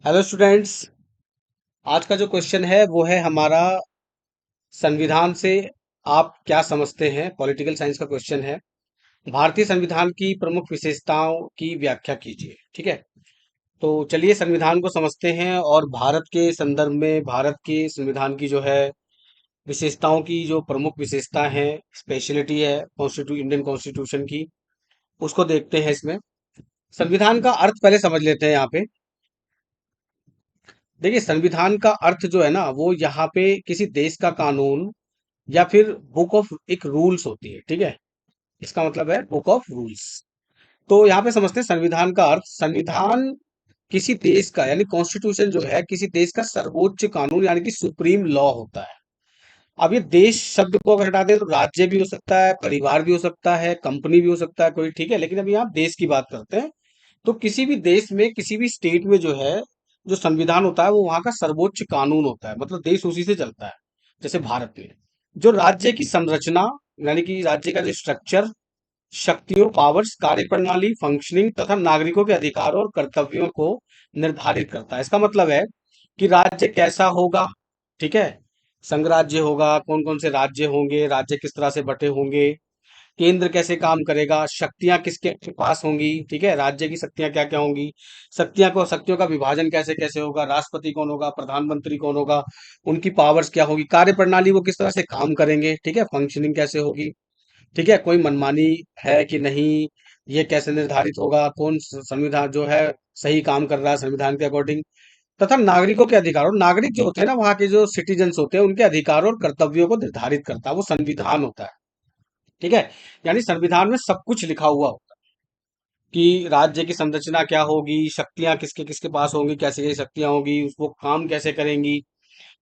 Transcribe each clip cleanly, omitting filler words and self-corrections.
Hello students. आज का जो क्वेश्चन है वो है हमारा संविधान से आप क्या समझते हैं। पॉलिटिकल साइंस का क्वेश्चन है। भारतीय संविधान की प्रमुख विशेषताओं की व्याख्या कीजिए। ठीक है, तो चलिए संविधान को समझते हैं और भारत के संदर्भ में भारत के संविधान की जो है विशेषताओं की जो प्रमुख विशेषता है, स्पेशलिटी है इंडियन कॉन्स्टिट्यूशन की, उसको देखते हैं इसमें। संविधान का अर्थ पहले समझ लेते हैं यहाँ पे। देखिए, संविधान का अर्थ जो है ना, वो यहाँ पे किसी देश का कानून या फिर बुक ऑफ एक रूल्स होती है। ठीक है, इसका मतलब है बुक ऑफ रूल्स। तो यहाँ पे समझते हैं संविधान का अर्थ। संविधान किसी देश का यानी कॉन्स्टिट्यूशन जो है किसी देश का सर्वोच्च कानून यानी कि सुप्रीम लॉ होता है। अब ये देश शब्द को अगर हटा दें तो राज्य भी हो सकता है, परिवार भी हो सकता है, कंपनी भी हो सकता है कोई। ठीक है, लेकिन अभी यहाँ देश की बात करते हैं। तो किसी भी देश में किसी भी स्टेट में जो है जो संविधान होता है वो वहां का सर्वोच्च कानून होता है, मतलब देश उसी से चलता है। जैसे भारत में जो राज्य की संरचना यानी कि राज्य का जो स्ट्रक्चर, शक्तियों, पावर्स, कार्यप्रणाली, फंक्शनिंग तथा नागरिकों के अधिकारों और कर्तव्यों को निर्धारित करता है। इसका मतलब है कि राज्य कैसा होगा। ठीक है, संघ राज्य होगा, कौन कौन से राज्य होंगे, राज्य किस तरह से बटे होंगे, केंद्र कैसे काम करेगा, शक्तियां किसके पास होंगी। ठीक है, राज्य की शक्तियां क्या क्या होंगी, शक्तियों का विभाजन कैसे कैसे होगा, राष्ट्रपति कौन होगा, प्रधानमंत्री कौन होगा, उनकी पावर्स क्या होगी, कार्य प्रणाली वो किस तरह से काम करेंगे। ठीक है, फंक्शनिंग कैसे होगी। ठीक है, कोई मनमानी है कि नहीं, ये कैसे निर्धारित होगा, कौन संविधान जो है सही काम कर रहा है संविधान के अकॉर्डिंग। तथा नागरिकों के अधिकारों, नागरिक जो होते हैं ना, वहाँ के जो सिटीजन्स होते हैं, उनके अधिकारों और कर्तव्यों को निर्धारित करता है वो संविधान होता है। ठीक है, यानी संविधान में सब कुछ लिखा हुआ होता है कि राज्य की संरचना क्या होगी, शक्तियां किसके किसके पास होंगी, कैसे कैसे शक्तियां होंगी, वो काम कैसे करेंगी।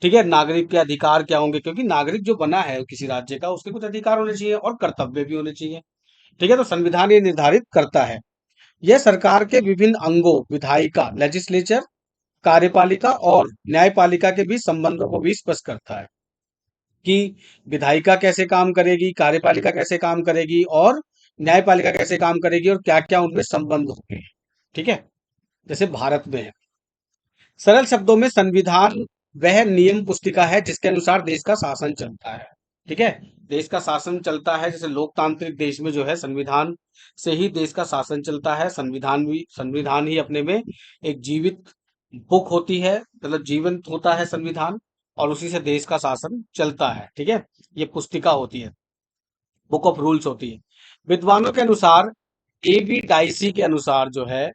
ठीक है, नागरिक के अधिकार क्या होंगे, क्योंकि नागरिक जो बना है किसी राज्य का उसके कुछ अधिकार होने चाहिए और कर्तव्य भी होने चाहिए। ठीक है, तो संविधान ये निर्धारित करता है। यह सरकार के विभिन्न अंगों, विधायिका लेजिस्लेचर, कार्यपालिका और न्यायपालिका के बीच संबंधों को भी स्पष्ट करता है कि विधायिका कैसे काम करेगी, कार्यपालिका कैसे काम करेगी और न्यायपालिका कैसे काम करेगी और क्या क्या उनमें संबंध होंगे। ठीक है, जैसे भारत में है। सरल शब्दों में संविधान वह नियम पुस्तिका है जिसके अनुसार देश का शासन चलता है। ठीक है, देश का शासन चलता है। जैसे लोकतांत्रिक देश में जो है संविधान से ही देश का शासन चलता है। संविधान ही अपने में एक जीवित बुक होती है, मतलब जीवंत होता है संविधान, और उसी से देश का शासन चलता है। ठीक है, ये पुस्तिका होती है, बुक ऑफ रूल्स होती है। विद्वानों के अनुसार, एबी डाइसी के अनुसार जो है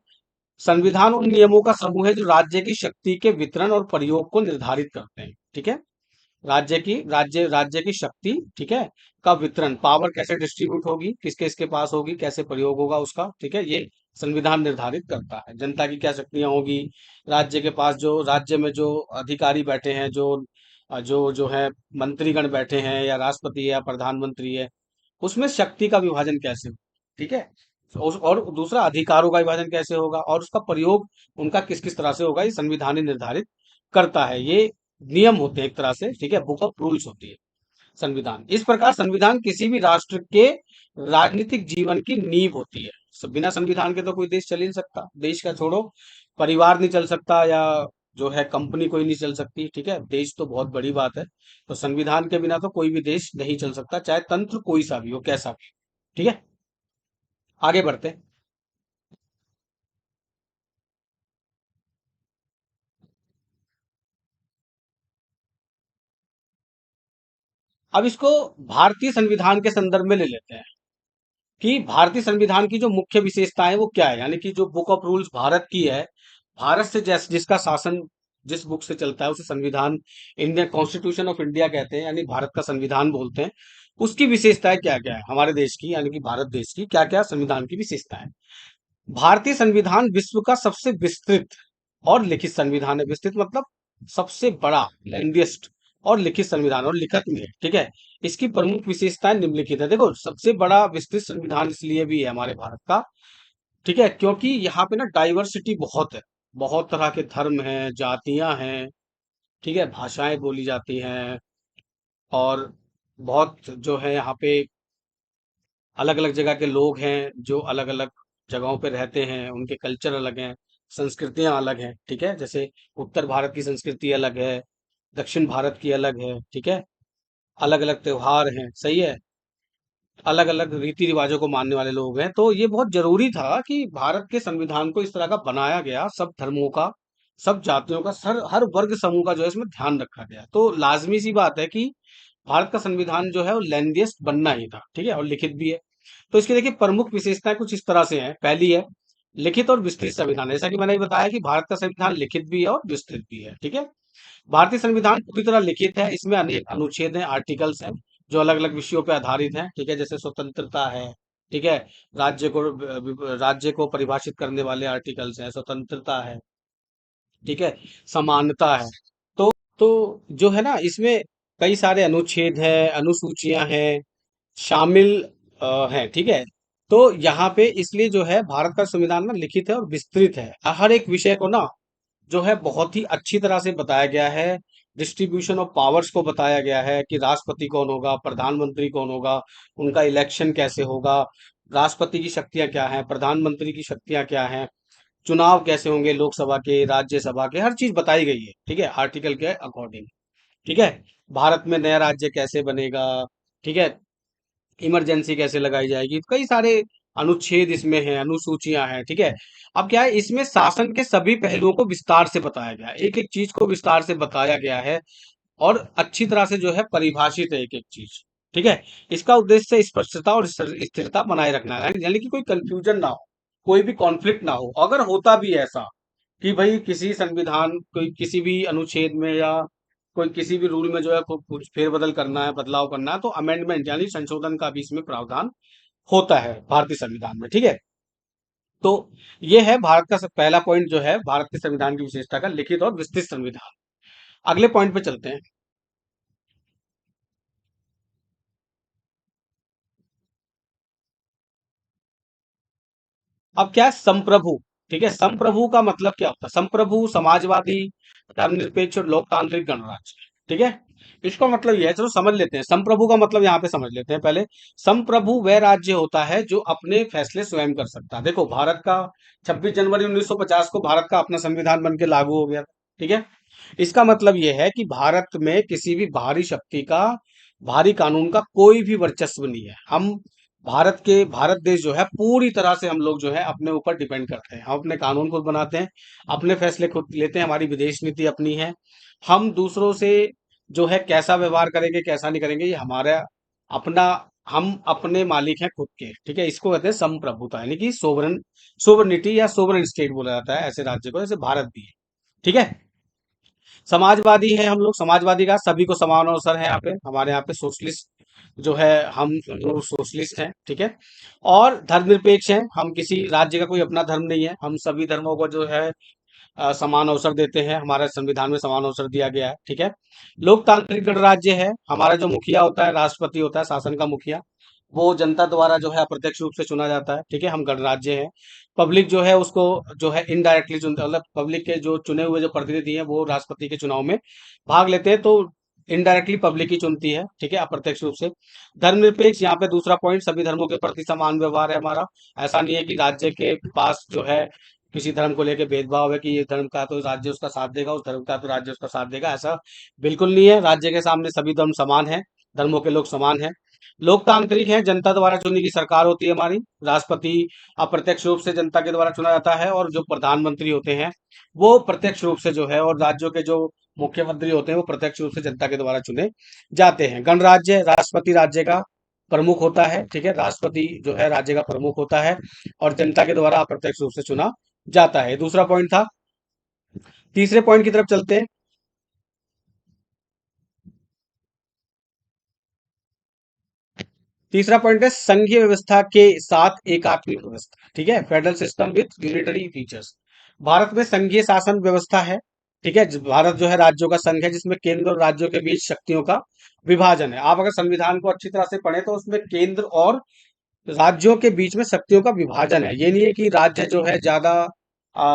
संविधान उन नियमों का समूह है जो राज्य की शक्ति के वितरण और प्रयोग को निर्धारित करते हैं। ठीक है, राज्य की शक्ति, ठीक है, का वितरण, पावर कैसे डिस्ट्रीब्यूट होगी, किसके इसके पास होगी, कैसे प्रयोग होगा उसका। ठीक है, ये संविधान निर्धारित करता है। जनता की क्या शक्तियां होगी, राज्य के पास जो राज्य में जो अधिकारी बैठे हैं, जो है मंत्रीगण बैठे हैं या राष्ट्रपति है या प्रधानमंत्री है, उसमें शक्ति का विभाजन कैसे हो। ठीक है, और दूसरा अधिकारों का विभाजन कैसे होगा और उसका प्रयोग उनका किस किस तरह से होगा, ये संविधान ही निर्धारित करता है। ये नियम होते हैं एक तरह से। ठीक है, बुक ऑफ रूल्स होती है संविधान। इस प्रकार संविधान किसी भी राष्ट्र के राजनीतिक जीवन की नींव होती है। बिना संविधान के तो कोई देश चल ही नहीं सकता। देश का छोड़ो, परिवार नहीं चल सकता, या जो है कंपनी कोई नहीं चल सकती। ठीक है, देश तो बहुत बड़ी बात है। तो संविधान के बिना तो कोई भी देश नहीं चल सकता, चाहे तंत्र कोई सा भी हो, कैसा भी। ठीक है, आगे बढ़ते हैं। अब इसको भारतीय संविधान के संदर्भ में ले लेते हैं कि भारतीय संविधान की जो मुख्य विशेषताएं वो क्या है, यानी कि जो बुक ऑफ रूल्स भारत की है, भारत से जिसका शासन जिस बुक से चलता है उसे संविधान, इंडियन कॉन्स्टिट्यूशन ऑफ इंडिया कहते हैं, यानी भारत का संविधान बोलते हैं। उसकी विशेषताएं क्या क्या है हमारे देश की, यानी कि भारत देश की क्या क्या संविधान की विशेषताएं। भारतीय संविधान विश्व का सबसे विस्तृत और लिखित संविधान है। विस्तृत मतलब सबसे बड़ा, लेंगेस्ट, और लिखित संविधान, और लिखत में है। ठीक है, इसकी प्रमुख विशेषताएं निम्नलिखित है। देखो, सबसे बड़ा विस्तृत संविधान इसलिए भी है हमारे भारत का, ठीक है, क्योंकि यहाँ पे ना डाइवर्सिटी बहुत है। बहुत तरह के धर्म हैं, जातियां हैं, ठीक है, भाषाएं बोली जाती हैं, और बहुत जो है यहाँ पे अलग अलग जगह के लोग हैं जो अलग अलग जगहों पे रहते हैं, उनके कल्चर अलग हैं, संस्कृतियां अलग हैं, ठीक है। जैसे उत्तर भारत की संस्कृति अलग है, दक्षिण भारत की अलग है, ठीक है। अलग अलग त्योहार हैं, सही है। अलग अलग रीति रिवाजों को मानने वाले लोग हैं, तो ये बहुत जरूरी था कि भारत के संविधान को इस तरह का बनाया गया, सब धर्मों का, सब जातियों का, हर वर्ग समूह का जो है इसमें ध्यान रखा गया। तो लाजमी सी बात है कि भारत का संविधान जो है वो लेंथीएस्ट बनना ही था, ठीक है, और लिखित भी है। तो इसकी देखिए प्रमुख विशेषताएं कुछ इस तरह से हैं। पहली है लिखित और विस्तृत संविधान। जैसा कि मैंने बताया कि भारत का संविधान लिखित भी है और विस्तृत भी है, ठीक है। भारतीय संविधान पूरी तरह लिखित है, इसमें अनेक अनुच्छेद हैं, आर्टिकल्स हैं, जो अलग अलग विषयों पर आधारित हैं, ठीक है। जैसे स्वतंत्रता है, ठीक है, राज्य को परिभाषित करने वाले आर्टिकल्स हैं, स्वतंत्रता है, ठीक है, समानता है। तो जो है ना इसमें कई सारे अनुच्छेद हैं, अनुसूचियां हैं, शामिल हैं, ठीक है। तो यहाँ पे इसलिए जो है भारत का संविधान ना लिखित है और विस्तृत है। हर एक विषय को ना जो है बहुत ही अच्छी तरह से बताया गया है। डिस्ट्रीब्यूशन ऑफ पावर्स को बताया गया है कि राष्ट्रपति कौन होगा, प्रधानमंत्री कौन होगा, उनका इलेक्शन कैसे होगा, राष्ट्रपति की शक्तियां क्या हैं, प्रधानमंत्री की शक्तियां क्या हैं, चुनाव कैसे होंगे, लोकसभा के, राज्यसभा के, हर चीज बताई गई है, ठीक है, आर्टिकल के अकॉर्डिंग, ठीक है। भारत में नया राज्य कैसे बनेगा, ठीक है, इमरजेंसी कैसे लगाई जाएगी, कई सारे अनुच्छेद इसमें हैं, अनुसूचियां हैं, ठीक है। अब क्या है इसमें शासन के सभी पहलुओं को विस्तार से बताया गया है, एक एक चीज को विस्तार से बताया गया है, और अच्छी तरह से जो है परिभाषित है एक एक चीज, ठीक है। इसका उद्देश्य स्पष्टता और स्थिरता बनाए रखना है, यानी कि कोई कंफ्यूजन ना हो, कोई भी कॉन्फ्लिक्ट ना हो। अगर होता भी है ऐसा कि भाई किसी संविधान, कोई किसी भी अनुच्छेद में या कोई किसी भी रूल में जो है कुछ फेरबदल करना है, बदलाव करना है, तो अमेंडमेंट यानी संशोधन का भी इसमें प्रावधान होता है भारतीय संविधान में, ठीक है। तो ये है भारत का पहला पॉइंट जो है भारत के संविधान की विशेषता का, लिखित और विस्तृत संविधान। अगले पॉइंट पे चलते हैं। अब क्या है संप्रभु, ठीक है। संप्रभु का मतलब क्या होता है? संप्रभु समाजवादी, धर्मनिरपेक्ष और लोकतांत्रिक गणराज्य, ठीक है। इसका मतलब यह है, चलो समझ लेते हैं संप्रभु का मतलब, यहाँ पे समझ लेते हैं पहले। संप्रभु वह राज्य होता है जो अपने फैसले स्वयं कर सकता है। देखो भारत का 26 जनवरी 1950 को भारत का अपना संविधान बन के लागू हो गया, ठीक है। इसका मतलब यह है कि भारत में किसी भी बाहरी शक्ति का, बाहरी कानून का कोई भी वर्चस्व नहीं है। हम भारत देश जो है पूरी तरह से हम लोग जो है अपने ऊपर डिपेंड करते हैं, हम अपने कानून खुद बनाते हैं, अपने फैसले खुद लेते हैं, हमारी विदेश नीति अपनी है। हम दूसरों से जो है कैसा व्यवहार करेंगे, कैसा नहीं करेंगे, ये हमारा अपना, हम अपने मालिक हैं खुद के, ठीक है। इसको कहते हैं संप्रभुता, यानी कि सोवरेनिटी या सोवरेन स्टेट बोला जाता है ऐसे राज्य को, जैसे भारत भी है, ठीक है। समाजवादी है हम लोग, समाजवादी का सभी को समान अवसर है। यहाँ पे हमारे यहाँ पे सोशलिस्ट जो है, हम लोग सोशलिस्ट हैं, ठीक है। और धर्मनिरपेक्ष हैं, हम किसी राज्य का कोई अपना धर्म नहीं है, हम सभी धर्मों को जो है समान अवसर देते हैं, हमारे संविधान में समान अवसर दिया गया है, ठीक है। लोकतांत्रिक गणराज्य है, हमारा जो मुखिया होता है, राष्ट्रपति होता है, शासन का मुखिया, वो जनता द्वारा जो है अप्रत्यक्ष रूप से चुना जाता है, ठीक है, हम गणराज्य हैं। पब्लिक जो है उसको जो है इनडायरेक्टली चुनते, मतलब पब्लिक के जो चुने हुए जो प्रतिनिधि हैं वो राष्ट्रपति के चुनाव में भाग लेते हैं, तो इनडायरेक्टली पब्लिक ही चुनती है, ठीक है, अप्रत्यक्ष रूप से। धर्मनिरपेक्ष, यहाँ पे दूसरा पॉइंट, सभी धर्मों के प्रति समान व्यवहार है हमारा। ऐसा नहीं है कि राज्य के पास जो है किसी धर्म को लेकर भेदभाव है कि ये धर्म का तो राज्य उसका साथ देगा, उस धर्म का तो राज्य उसका साथ देगा, ऐसा बिल्कुल नहीं है। राज्य के सामने सभी धर्म समान है, धर्मों के लोग समान है। लोकतांत्रिक है, जनता द्वारा चुनी की सरकार होती है हमारी, राष्ट्रपति अप्रत्यक्ष रूप से जनता के द्वारा चुना जाता है, और जो प्रधानमंत्री होते हैं वो प्रत्यक्ष रूप से जो है, और राज्यों के जो मुख्यमंत्री होते हैं वो प्रत्यक्ष रूप से जनता के द्वारा चुने जाते हैं। गणराज्य, राष्ट्रपति राज्य का प्रमुख होता है, ठीक है, राष्ट्रपति जो है राज्य का प्रमुख होता है, और जनता के द्वारा अप्रत्यक्ष रूप से चुना जाता है। दूसरा पॉइंट था। तीसरे पॉइंट की तरफ चलते हैं। तीसरा पॉइंट है संघीय व्यवस्था के साथ एकात्मिक व्यवस्था, ठीक है, federal system with unitary features. Bharat में संघीय शासन व्यवस्था है, ठीक है। भारत जो है राज्यों का संघ है, जिसमें केंद्र और राज्यों के बीच शक्तियों का विभाजन है। आप अगर संविधान को अच्छी तरह से पढ़े तो उसमें केंद्र और राज्यों के बीच में शक्तियों का विभाजन है। ये नहीं है कि राज्य जो है ज्यादा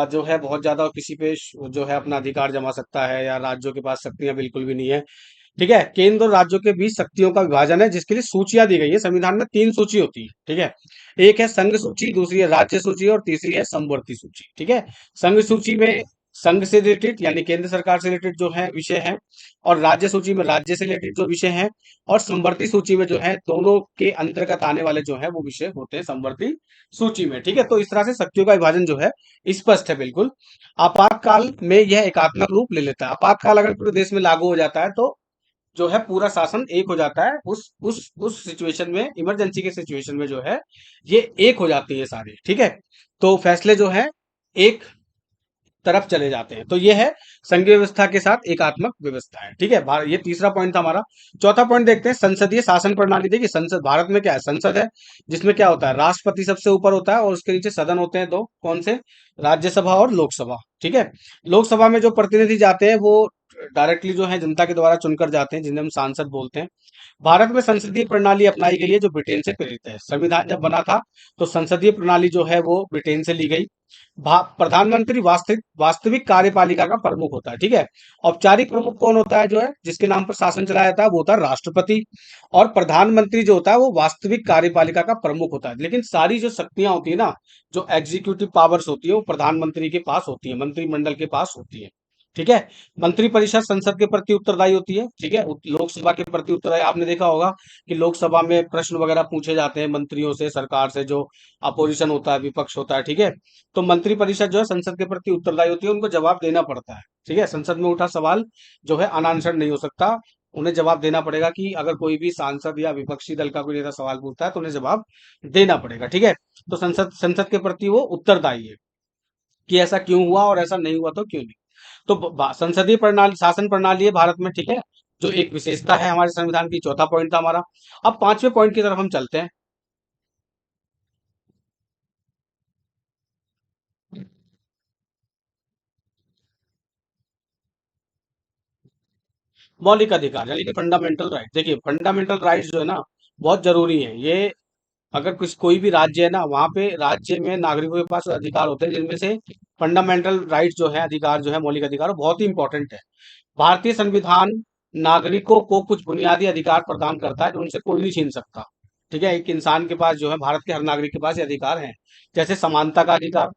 जो है बहुत ज्यादा किसी पे जो है अपना अधिकार जमा सकता है, या राज्यों के पास शक्तियां बिल्कुल भी नहीं है। ठीक है। केंद्र और राज्यों के बीच शक्तियों का विभाजन है, जिसके लिए सूचियां दी गई है। संविधान में 3 सूची होती है, ठीक है। एक है संघ सूची, दूसरी है राज्य सूची और तीसरी है समवर्ती सूची, ठीक है। संघ सूची में संघ से रिलेटेड यानी केंद्र सरकार से रिलेटेड जो है विषय है, और राज्य सूची में राज्य से रिलेटेड जो विषय है, और समवर्ती सूची में जो है दोनों के अंतर्गत आने वाले जो है वो विषय होते हैं समवर्ती सूची में, ठीक है। तो इस तरह से शक्तियों का विभाजन जो है स्पष्ट है बिल्कुल। आपातकाल में यह एकात्मक रूप ले लेता है। आपातकाल अगर पूरे देश में लागू हो जाता है तो जो है पूरा शासन एक हो जाता है। उस सिचुएशन में, इमरजेंसी के सिचुएशन में जो है ये एक हो जाती है सारी, ठीक है। तो फैसले जो है एक तरफ चले जाते हैं। तो ये है संघीय व्यवस्था के साथ एकात्मक व्यवस्था है, ठीक है। ये तीसरा पॉइंट था हमारा। चौथा पॉइंट देखते हैं, संसदीय शासन प्रणाली। देखिए संसद, भारत में क्या है, संसद है जिसमें क्या होता है, राष्ट्रपति सबसे ऊपर होता है और उसके नीचे सदन होते हैं दो, कौन से, राज्यसभा और लोकसभा, ठीक है। लोकसभा में जो प्रतिनिधि जाते हैं वो डायरेक्टली जो है जनता के द्वारा चुनकर जाते हैं, जिन्हें हम सांसद बोलते हैं। भारत में संसदीय प्रणाली अपनाई गई है जो ब्रिटेन से प्रेरित है। संविधान जब बना था तो संसदीय प्रणाली जो है वो ब्रिटेन से ली गई। प्रधानमंत्री वास्तविक वास्तविक कार्यपालिका का प्रमुख होता है, ठीक है। औपचारिक प्रमुख कौन होता है, जो है जिसके नाम पर शासन चलाया जाता है, वो होता है राष्ट्रपति। और प्रधानमंत्री जो होता है वो वास्तविक कार्यपालिका का प्रमुख होता है। लेकिन सारी जो शक्तियां होती है ना, जो एग्जीक्यूटिव पावर्स होती है, वो प्रधानमंत्री के पास होती है, मंत्रिमंडल के पास होती है, ठीक है। मंत्रिपरिषद संसद के प्रति उत्तरदायी होती है, ठीक है। लोकसभा के प्रति उत्तरदायी, आपने देखा होगा कि लोकसभा में प्रश्न वगैरह पूछे जाते हैं मंत्रियों से, सरकार से, जो अपोजिशन होता है, विपक्ष होता है, ठीक है। तो मंत्रिपरिषद जो है संसद के प्रति उत्तरदायी होती है, उनको जवाब देना पड़ता है, ठीक है। संसद में उठा सवाल जो है अनांसर्ड नहीं हो सकता, उन्हें जवाब देना पड़ेगा। कि अगर कोई भी सांसद या विपक्षी दल का कोई नेता सवाल पूछता है तो उन्हें जवाब देना पड़ेगा, ठीक है। तो संसद संसद के प्रति वो उत्तरदायी है कि ऐसा क्यों हुआ और ऐसा नहीं हुआ तो क्यों नहीं। तो संसदीय प्रणाली, शासन प्रणाली है भारत में, ठीक है, जो एक विशेषता है हमारे संविधान की। चौथा पॉइंट था हमारा। अब पांचवें पॉइंट की तरफ हम चलते हैं। मौलिक अधिकार यानी कि फंडामेंटल राइट। देखिए फंडामेंटल राइट्स जो है ना बहुत जरूरी है। ये अगर कुछ कोई भी राज्य है ना, वहां पे राज्य में नागरिकों के पास अधिकार होते हैं, जिनमें से फंडामेंटल राइट्स जो है, अधिकार जो है, मौलिक अधिकार, वो बहुत ही इंपॉर्टेंट है। भारतीय संविधान नागरिकों को कुछ बुनियादी अधिकार प्रदान करता है जो उनसे कोई नहीं छीन सकता, ठीक है। एक इंसान के पास जो है, भारत के हर नागरिक के पास ये अधिकार है। जैसे समानता का अधिकार,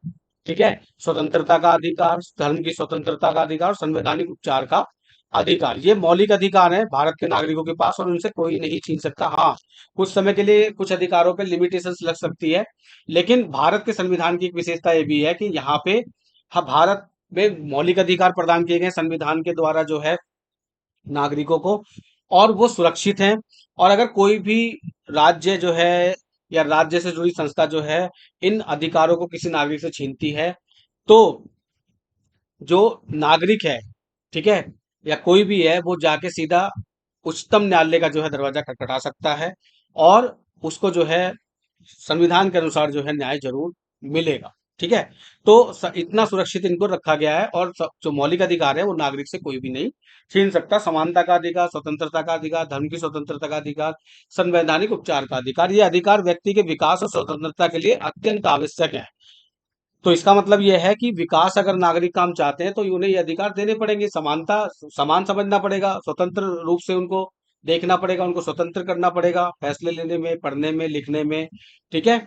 ठीक है, स्वतंत्रता का अधिकार, धर्म की स्वतंत्रता का अधिकार, संवैधानिक उपचार का अधिकार। ये मौलिक अधिकार है भारत के नागरिकों के पास और उनसे कोई नहीं छीन सकता। हाँ, कुछ समय के लिए कुछ अधिकारों पे लिमिटेशंस लग सकती है, लेकिन भारत के संविधान की एक विशेषता ये भी है कि यहाँ पे, हाँ, भारत में मौलिक अधिकार प्रदान किए गए संविधान के द्वारा जो है नागरिकों को, और वो सुरक्षित हैं। और अगर कोई भी राज्य जो है या राज्य से जुड़ी संस्था जो है इन अधिकारों को किसी नागरिक से छीनती है, तो जो नागरिक है, ठीक है, या कोई भी है, वो जाके सीधा उच्चतम न्यायालय का जो है दरवाजा खटखटा सकता है, और उसको जो है संविधान के अनुसार जो है न्याय जरूर मिलेगा, ठीक है। तो इतना सुरक्षित इनको रखा गया है। और जो मौलिक अधिकार है वो नागरिक से कोई भी नहीं छीन सकता। समानता का अधिकार, स्वतंत्रता का अधिकार, धर्म की स्वतंत्रता का अधिकार, संवैधानिक उपचार का अधिकार, ये अधिकार व्यक्ति के विकास और स्वतंत्रता के लिए अत्यंत आवश्यक है। तो इसका मतलब यह है कि विकास अगर नागरिक काम चाहते हैं तो उन्हें ये अधिकार देने पड़ेंगे। समानता, समान समझना पड़ेगा, स्वतंत्र रूप से उनको देखना पड़ेगा, उनको स्वतंत्र करना पड़ेगा फैसले लेने में, पढ़ने में, लिखने में, ठीक है।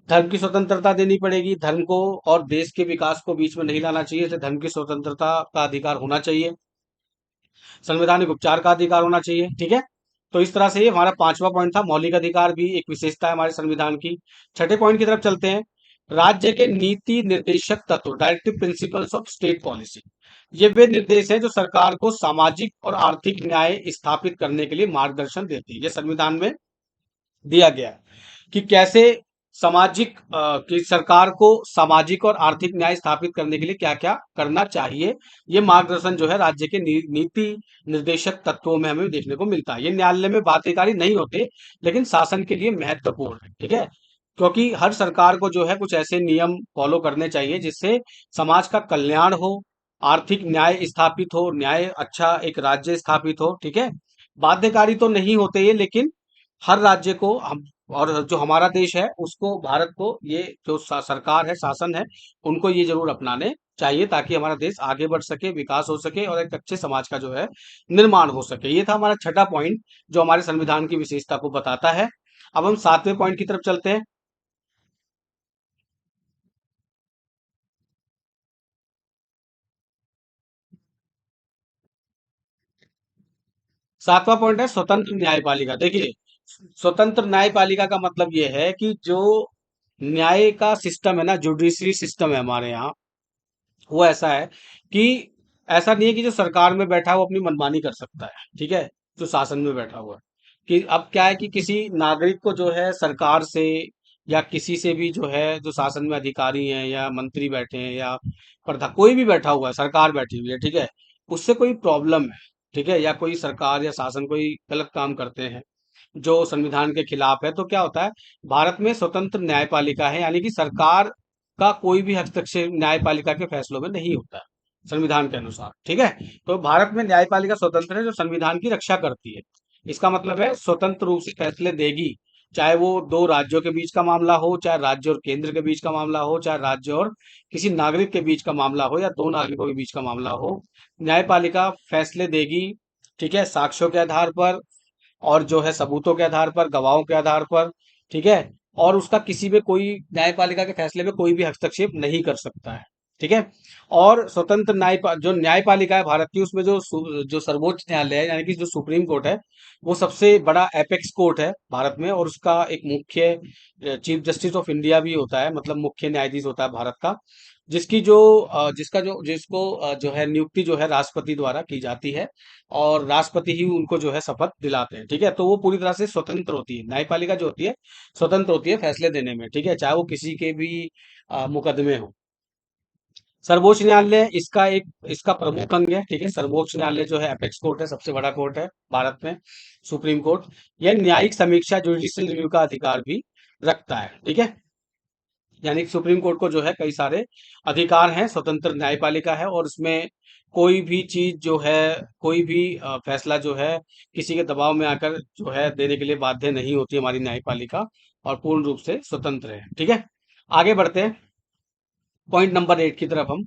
धर्म की स्वतंत्रता देनी पड़ेगी, धर्म को और देश के विकास को बीच में नहीं लाना चाहिए, इसे धर्म की स्वतंत्रता का अधिकार होना चाहिए। संवैधानिक उपचार का अधिकार होना चाहिए, ठीक है। तो इस तरह से ये हमारा पांचवा पॉइंट था। मौलिक अधिकार भी एक विशेषता है हमारे संविधान की। छठे पॉइंट की तरफ चलते हैं। राज्य के नीति निर्देशक तत्व, directive principles of state policy. ये वे निर्देश हैं जो सरकार को सामाजिक और आर्थिक न्याय स्थापित करने के लिए मार्गदर्शन देती है। ये संविधान में दिया गया है कि कैसे कि सरकार को सामाजिक और आर्थिक न्याय स्थापित करने के लिए क्या क्या करना चाहिए। ये मार्गदर्शन जो है राज्य के नीति निर्देशक तत्वों में हमें देखने को मिलता है। ये न्यायालय में बाध्यकारी नहीं होते, लेकिन शासन के लिए महत्वपूर्ण है, ठीक है। क्योंकि हर सरकार को जो है कुछ ऐसे नियम फॉलो करने चाहिए जिससे समाज का कल्याण हो, आर्थिक न्याय स्थापित हो, न्याय अच्छा एक राज्य स्थापित हो, ठीक है। बाध्यकारी तो नहीं होते ये, लेकिन हर राज्य को हम और जो हमारा देश है उसको, भारत को, ये जो सरकार है, शासन है, उनको ये जरूर अपनाने चाहिए ताकि हमारा देश आगे बढ़ सके, विकास हो सके और एक अच्छे समाज का जो है निर्माण हो सके। ये था हमारा छठा पॉइंट जो हमारे संविधान की विशेषता को बताता है। अब हम सातवें पॉइंट की तरफ चलते हैं। सातवां पॉइंट है स्वतंत्र न्यायपालिका। देखिए, स्वतंत्र न्यायपालिका का मतलब ये है कि जो न्याय का सिस्टम है ना, जुडिशरी सिस्टम है हमारे यहाँ, वो ऐसा है कि ऐसा नहीं है कि जो सरकार में बैठा है वो अपनी मनमानी कर सकता है, ठीक है, जो शासन में बैठा हुआ है। कि अब क्या है कि किसी नागरिक को जो है सरकार से या किसी से भी जो है, जो शासन में अधिकारी हैं या मंत्री बैठे हैं या प्रधा, कोई भी बैठा हुआ है, सरकार बैठी हुई है, ठीक है, उससे कोई प्रॉब्लम है, ठीक है, या कोई सरकार या शासन कोई गलत काम करते हैं जो संविधान के खिलाफ है, तो क्या होता है, भारत में स्वतंत्र न्यायपालिका है, यानी कि सरकार का कोई भी हस्तक्षेप न्यायपालिका के फैसलों में नहीं होता है, संविधान के अनुसार, ठीक है। तो भारत में न्यायपालिका स्वतंत्र है, जो संविधान की रक्षा करती है। इसका मतलब है स्वतंत्र रूप से फैसले देगी, चाहे वो दो राज्यों के बीच का मामला हो, चाहे राज्य और केंद्र के बीच का मामला हो, चाहे राज्य और किसी नागरिक के बीच का मामला हो, या दो नागरिकों के बीच का मामला हो, न्यायपालिका फैसले देगी, ठीक है, साक्ष्यों के आधार पर और जो है सबूतों के आधार पर, गवाहों के आधार पर, ठीक है। और उसका किसी में कोई, न्यायपालिका के फैसले में कोई भी हस्तक्षेप नहीं कर सकता है, ठीक है। और स्वतंत्र जो न्यायपालिका है भारत की, उसमें जो सर्वोच्च न्यायालय है, यानी कि जो सुप्रीम कोर्ट है, वो सबसे बड़ा एपेक्स कोर्ट है भारत में, और उसका एक मुख्य चीफ जस्टिस ऑफ इंडिया भी होता है, मतलब मुख्य न्यायाधीश होता है भारत का, जिसकी जो जिसका जो जिसको जो है नियुक्ति जो है राष्ट्रपति द्वारा की जाती है, और राष्ट्रपति ही उनको जो है शपथ दिलाते हैं, ठीक है। तो वो पूरी तरह से स्वतंत्र होती है, न्यायपालिका जो होती है स्वतंत्र होती है फैसले देने में, ठीक है, चाहे वो किसी के भी मुकदमे हो। सर्वोच्च न्यायालय इसका प्रमुख अंग है, ठीक है। सर्वोच्च न्यायालय जो है एपेक्स कोर्ट है, सबसे बड़ा कोर्ट है भारत में, सुप्रीम कोर्ट। यह न्यायिक समीक्षा, जुडिशियल रिव्यू का अधिकार भी रखता है, ठीक है। यानी कि सुप्रीम कोर्ट को जो है कई सारे अधिकार हैं, स्वतंत्र न्यायपालिका है, और उसमें कोई भी चीज जो है, कोई भी फैसला जो है किसी के दबाव में आकर जो है देने के लिए बाध्य नहीं होती हमारी न्यायपालिका, और पूर्ण रूप से स्वतंत्र है, ठीक है। आगे बढ़ते हैं पॉइंट नंबर 8 की तरफ हम।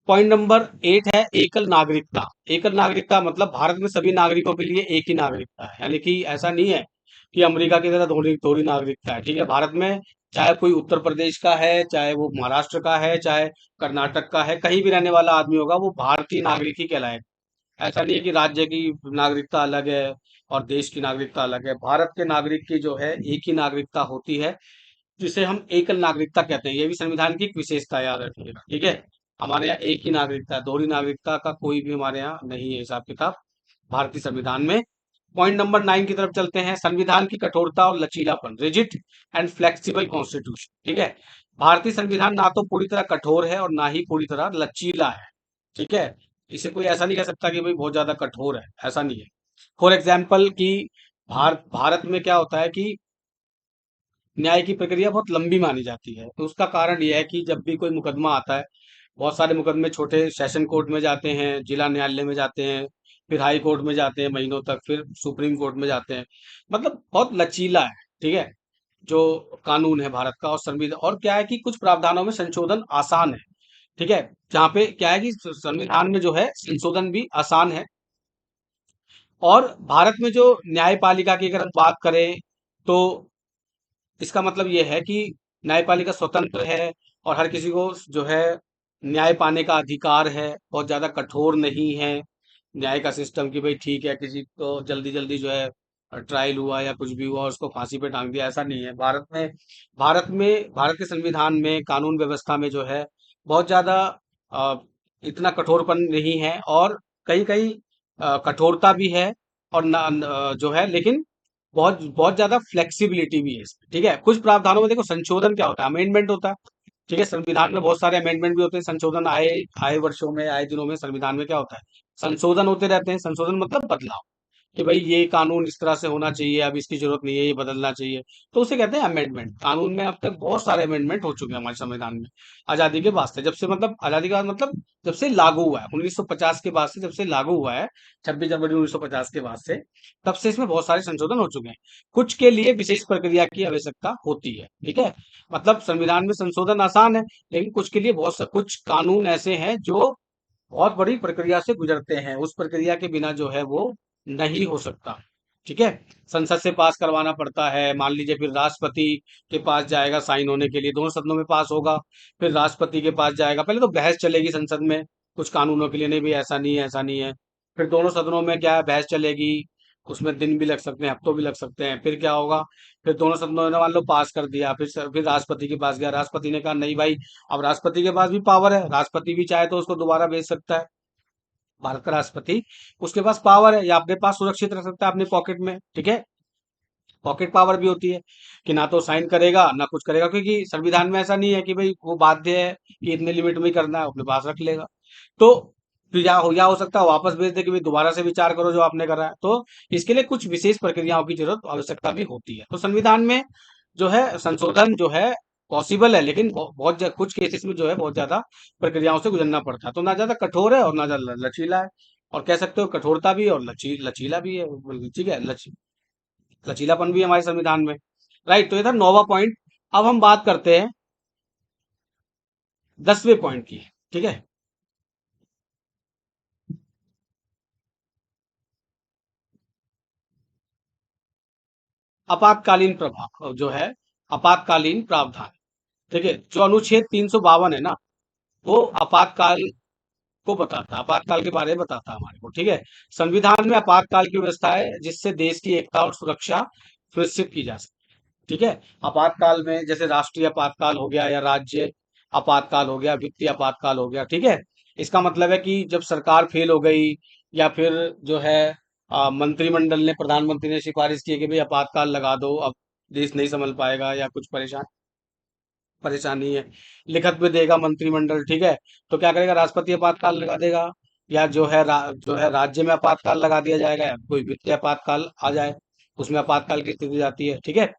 पॉइंट नंबर 8 है एकल नागरिकता। एकल नागरिकता मतलब भारत में सभी नागरिकों के लिए एक ही नागरिकता है, यानी कि ऐसा नहीं है कि अमेरिका की तरह थोड़ी थोड़ी नागरिकता है, ठीक है। भारत में चाहे कोई उत्तर प्रदेश का है, चाहे वो महाराष्ट्र का है, चाहे कर्नाटक का है, कहीं भी रहने वाला आदमी होगा वो भारतीय नागरिक ही कहलाएगा। ऐसा नहीं है कि राज्य की नागरिकता अलग है और देश की नागरिकता अलग है। भारत के नागरिक की जो है एक ही नागरिकता होती है, जिसे हम एकल नागरिकता कहते हैं। ये भी संविधान की एक विशेषता है, याद रखिएगा, ठीक है। हमारे यहाँ एक ही नागरिकता है, दोहरी नागरिकता का कोई भी हमारे यहाँ नहीं है हिसाब किताब भारतीय संविधान में। पॉइंट नंबर 9 की तरफ चलते हैं, संविधान की कठोरता और लचीलापन, रिजिड एंड फ्लेक्सिबल कॉन्स्टिट्यूशन, ठीक है। भारतीय संविधान ना तो पूरी तरह कठोर है और ना ही पूरी तरह लचीला है, ठीक है। इसे कोई ऐसा नहीं कह सकता कि भाई बहुत ज्यादा कठोर है, ऐसा नहीं है। फॉर एग्जाम्पल कि भारत में क्या होता है कि न्याय की प्रक्रिया बहुत लंबी मानी जाती है, तो उसका कारण यह है कि जब भी कोई मुकदमा आता है, बहुत सारे मुकदमे छोटे सेशन कोर्ट में जाते हैं, जिला न्यायालय में जाते हैं, फिर हाई कोर्ट में जाते हैं महीनों तक, फिर सुप्रीम कोर्ट में जाते हैं। मतलब बहुत लचीला है, ठीक है, जो कानून है भारत का और संविधान। और क्या है कि कुछ प्रावधानों में संशोधन आसान है, ठीक है। जहाँ पे क्या है कि संविधान में जो है संशोधन भी आसान है। और भारत में जो न्यायपालिका की अगर हम बात करें, तो इसका मतलब ये है कि न्यायपालिका स्वतंत्र है और हर किसी को जो है न्याय पाने का अधिकार है, बहुत ज्यादा कठोर नहीं है न्याय का सिस्टम कि भाई ठीक है, किसी को जल्दी जल्दी जो है ट्रायल हुआ या कुछ भी हुआ उसको फांसी पे टांग दिया, ऐसा नहीं है भारत में। भारत के संविधान में, कानून व्यवस्था में जो है बहुत ज्यादा अ, इतना कठोरपन नहीं है, और कहीं कहीं कठोरता भी है, और जो है, लेकिन बहुत बहुत ज्यादा फ्लेक्सिबिलिटी भी है इसमें, ठीक है। कुछ प्रावधानों में देखो संशोधन क्या होता है, अमेंडमेंट होता है, ठीक है। संविधान में बहुत सारे अमेंडमेंट भी होते हैं, संशोधन आए आए वर्षों में, आए दिनों में संविधान में क्या होता है, संशोधन होते रहते हैं। संशोधन मतलब बदलाव, कि भाई ये कानून इस तरह से होना चाहिए, अब इसकी जरूरत नहीं है, ये बदलना चाहिए। तो उसे कहते हैं अमेंडमेंट। कानून में अब तक बहुत सारे अमेंडमेंट हो चुके हैं हमारे संविधान में आजादी के बाद से। जब से मतलब आजादी के बाद मतलब जब से लागू हुआ है 1950 के बाद से, जब से लागू हुआ है 26 जनवरी 1950 के बाद से, तब से इसमें बहुत सारे संशोधन हो चुके हैं। कुछ के लिए विशेष प्रक्रिया की आवश्यकता होती है, ठीक है। मतलब संविधान में संशोधन आसान है, लेकिन कुछ के लिए कुछ कानून ऐसे हैं जो बहुत बड़ी प्रक्रिया से गुजरते हैं, उस प्रक्रिया के बिना जो है वो नहीं हो सकता, ठीक है। संसद से पास करवाना पड़ता है, मान लीजिए फिर राष्ट्रपति के पास जाएगा साइन होने के लिए, दोनों सदनों में पास होगा, फिर राष्ट्रपति के पास जाएगा, पहले तो बहस चलेगी संसद में कुछ कानूनों के लिए, नहीं भी ऐसा नहीं है, ऐसा नहीं है। फिर दोनों सदनों में क्या है, बहस चलेगी, उसमें दिन भी लग सकते हैं, हफ्तों भी लग सकते हैं। फिर क्या होगा, फिर दोनों सदनों ने मान लो पास कर दिया, फिर राष्ट्रपति के पास गया, राष्ट्रपति ने कहा नहीं भाई, अब राष्ट्रपति के पास भी पावर है, राष्ट्रपति भी चाहे तो उसको दोबारा भेज सकता है। भारत का राष्ट्रपति, उसके पास पावर है, या अपने पास सुरक्षित रख सकता है अपने पॉकेट में, ठीक है। पॉकेट पावर भी होती है कि ना तो साइन करेगा ना कुछ करेगा, क्योंकि संविधान में ऐसा नहीं है कि भाई वो बाध्य है कि इतने लिमिट में ही करना है, अपने पास रख लेगा। तो फिर या हो सकता है वापस भेज दे कि भाई दोबारा से विचार करो जो आपने करा है। तो इसके लिए कुछ विशेष प्रक्रियाओं की जरूरत आवश्यकता भी होती है। तो संविधान में जो है संशोधन जो है पॉसिबल है, लेकिन कुछ केसेस में जो है बहुत ज्यादा प्रक्रियाओं से गुजरना पड़ता है। तो ना ज्यादा कठोर है और ना ज्यादा लचीला है, और कह सकते हो कठोरता भी है और लचीला भी है, ठीक है। लचीलापन भी है हमारे संविधान में, राइट। तो ये था 9वां पॉइंट। अब हम बात करते हैं 10वें पॉइंट की, ठीक है। आपातकालीन प्रभाव जो है, आपातकालीन प्रावधान, ठीक है। जो अनुच्छेद 352 है ना, वो आपातकाल को बताता है, आपातकाल के बारे में बताता है हमारे को, ठीक है। संविधान में आपातकाल की व्यवस्था है जिससे देश की एकता और सुरक्षा सुनिश्चित की जा सकती है, ठीक है। आपातकाल में जैसे राष्ट्रीय आपातकाल हो गया, या राज्य आपातकाल हो गया, वित्तीय आपातकाल हो गया, ठीक है। इसका मतलब है कि जब सरकार फेल हो गई, या फिर जो है मंत्रिमंडल ने, प्रधानमंत्री ने सिफारिश की कि भाई आपातकाल लगा दो, अब देश नहीं संभल पाएगा या कुछ परेशानी है, लिखत में देगा मंत्रिमंडल, ठीक है। तो क्या करेगा, राष्ट्रपति आपातकाल लगा देगा, या जो है राज्य में आपातकाल लगा दिया जाएगा, या कोई वित्तीय आपातकाल आ जाए उसमें आपातकाल की स्थिति जाती है, ठीक है।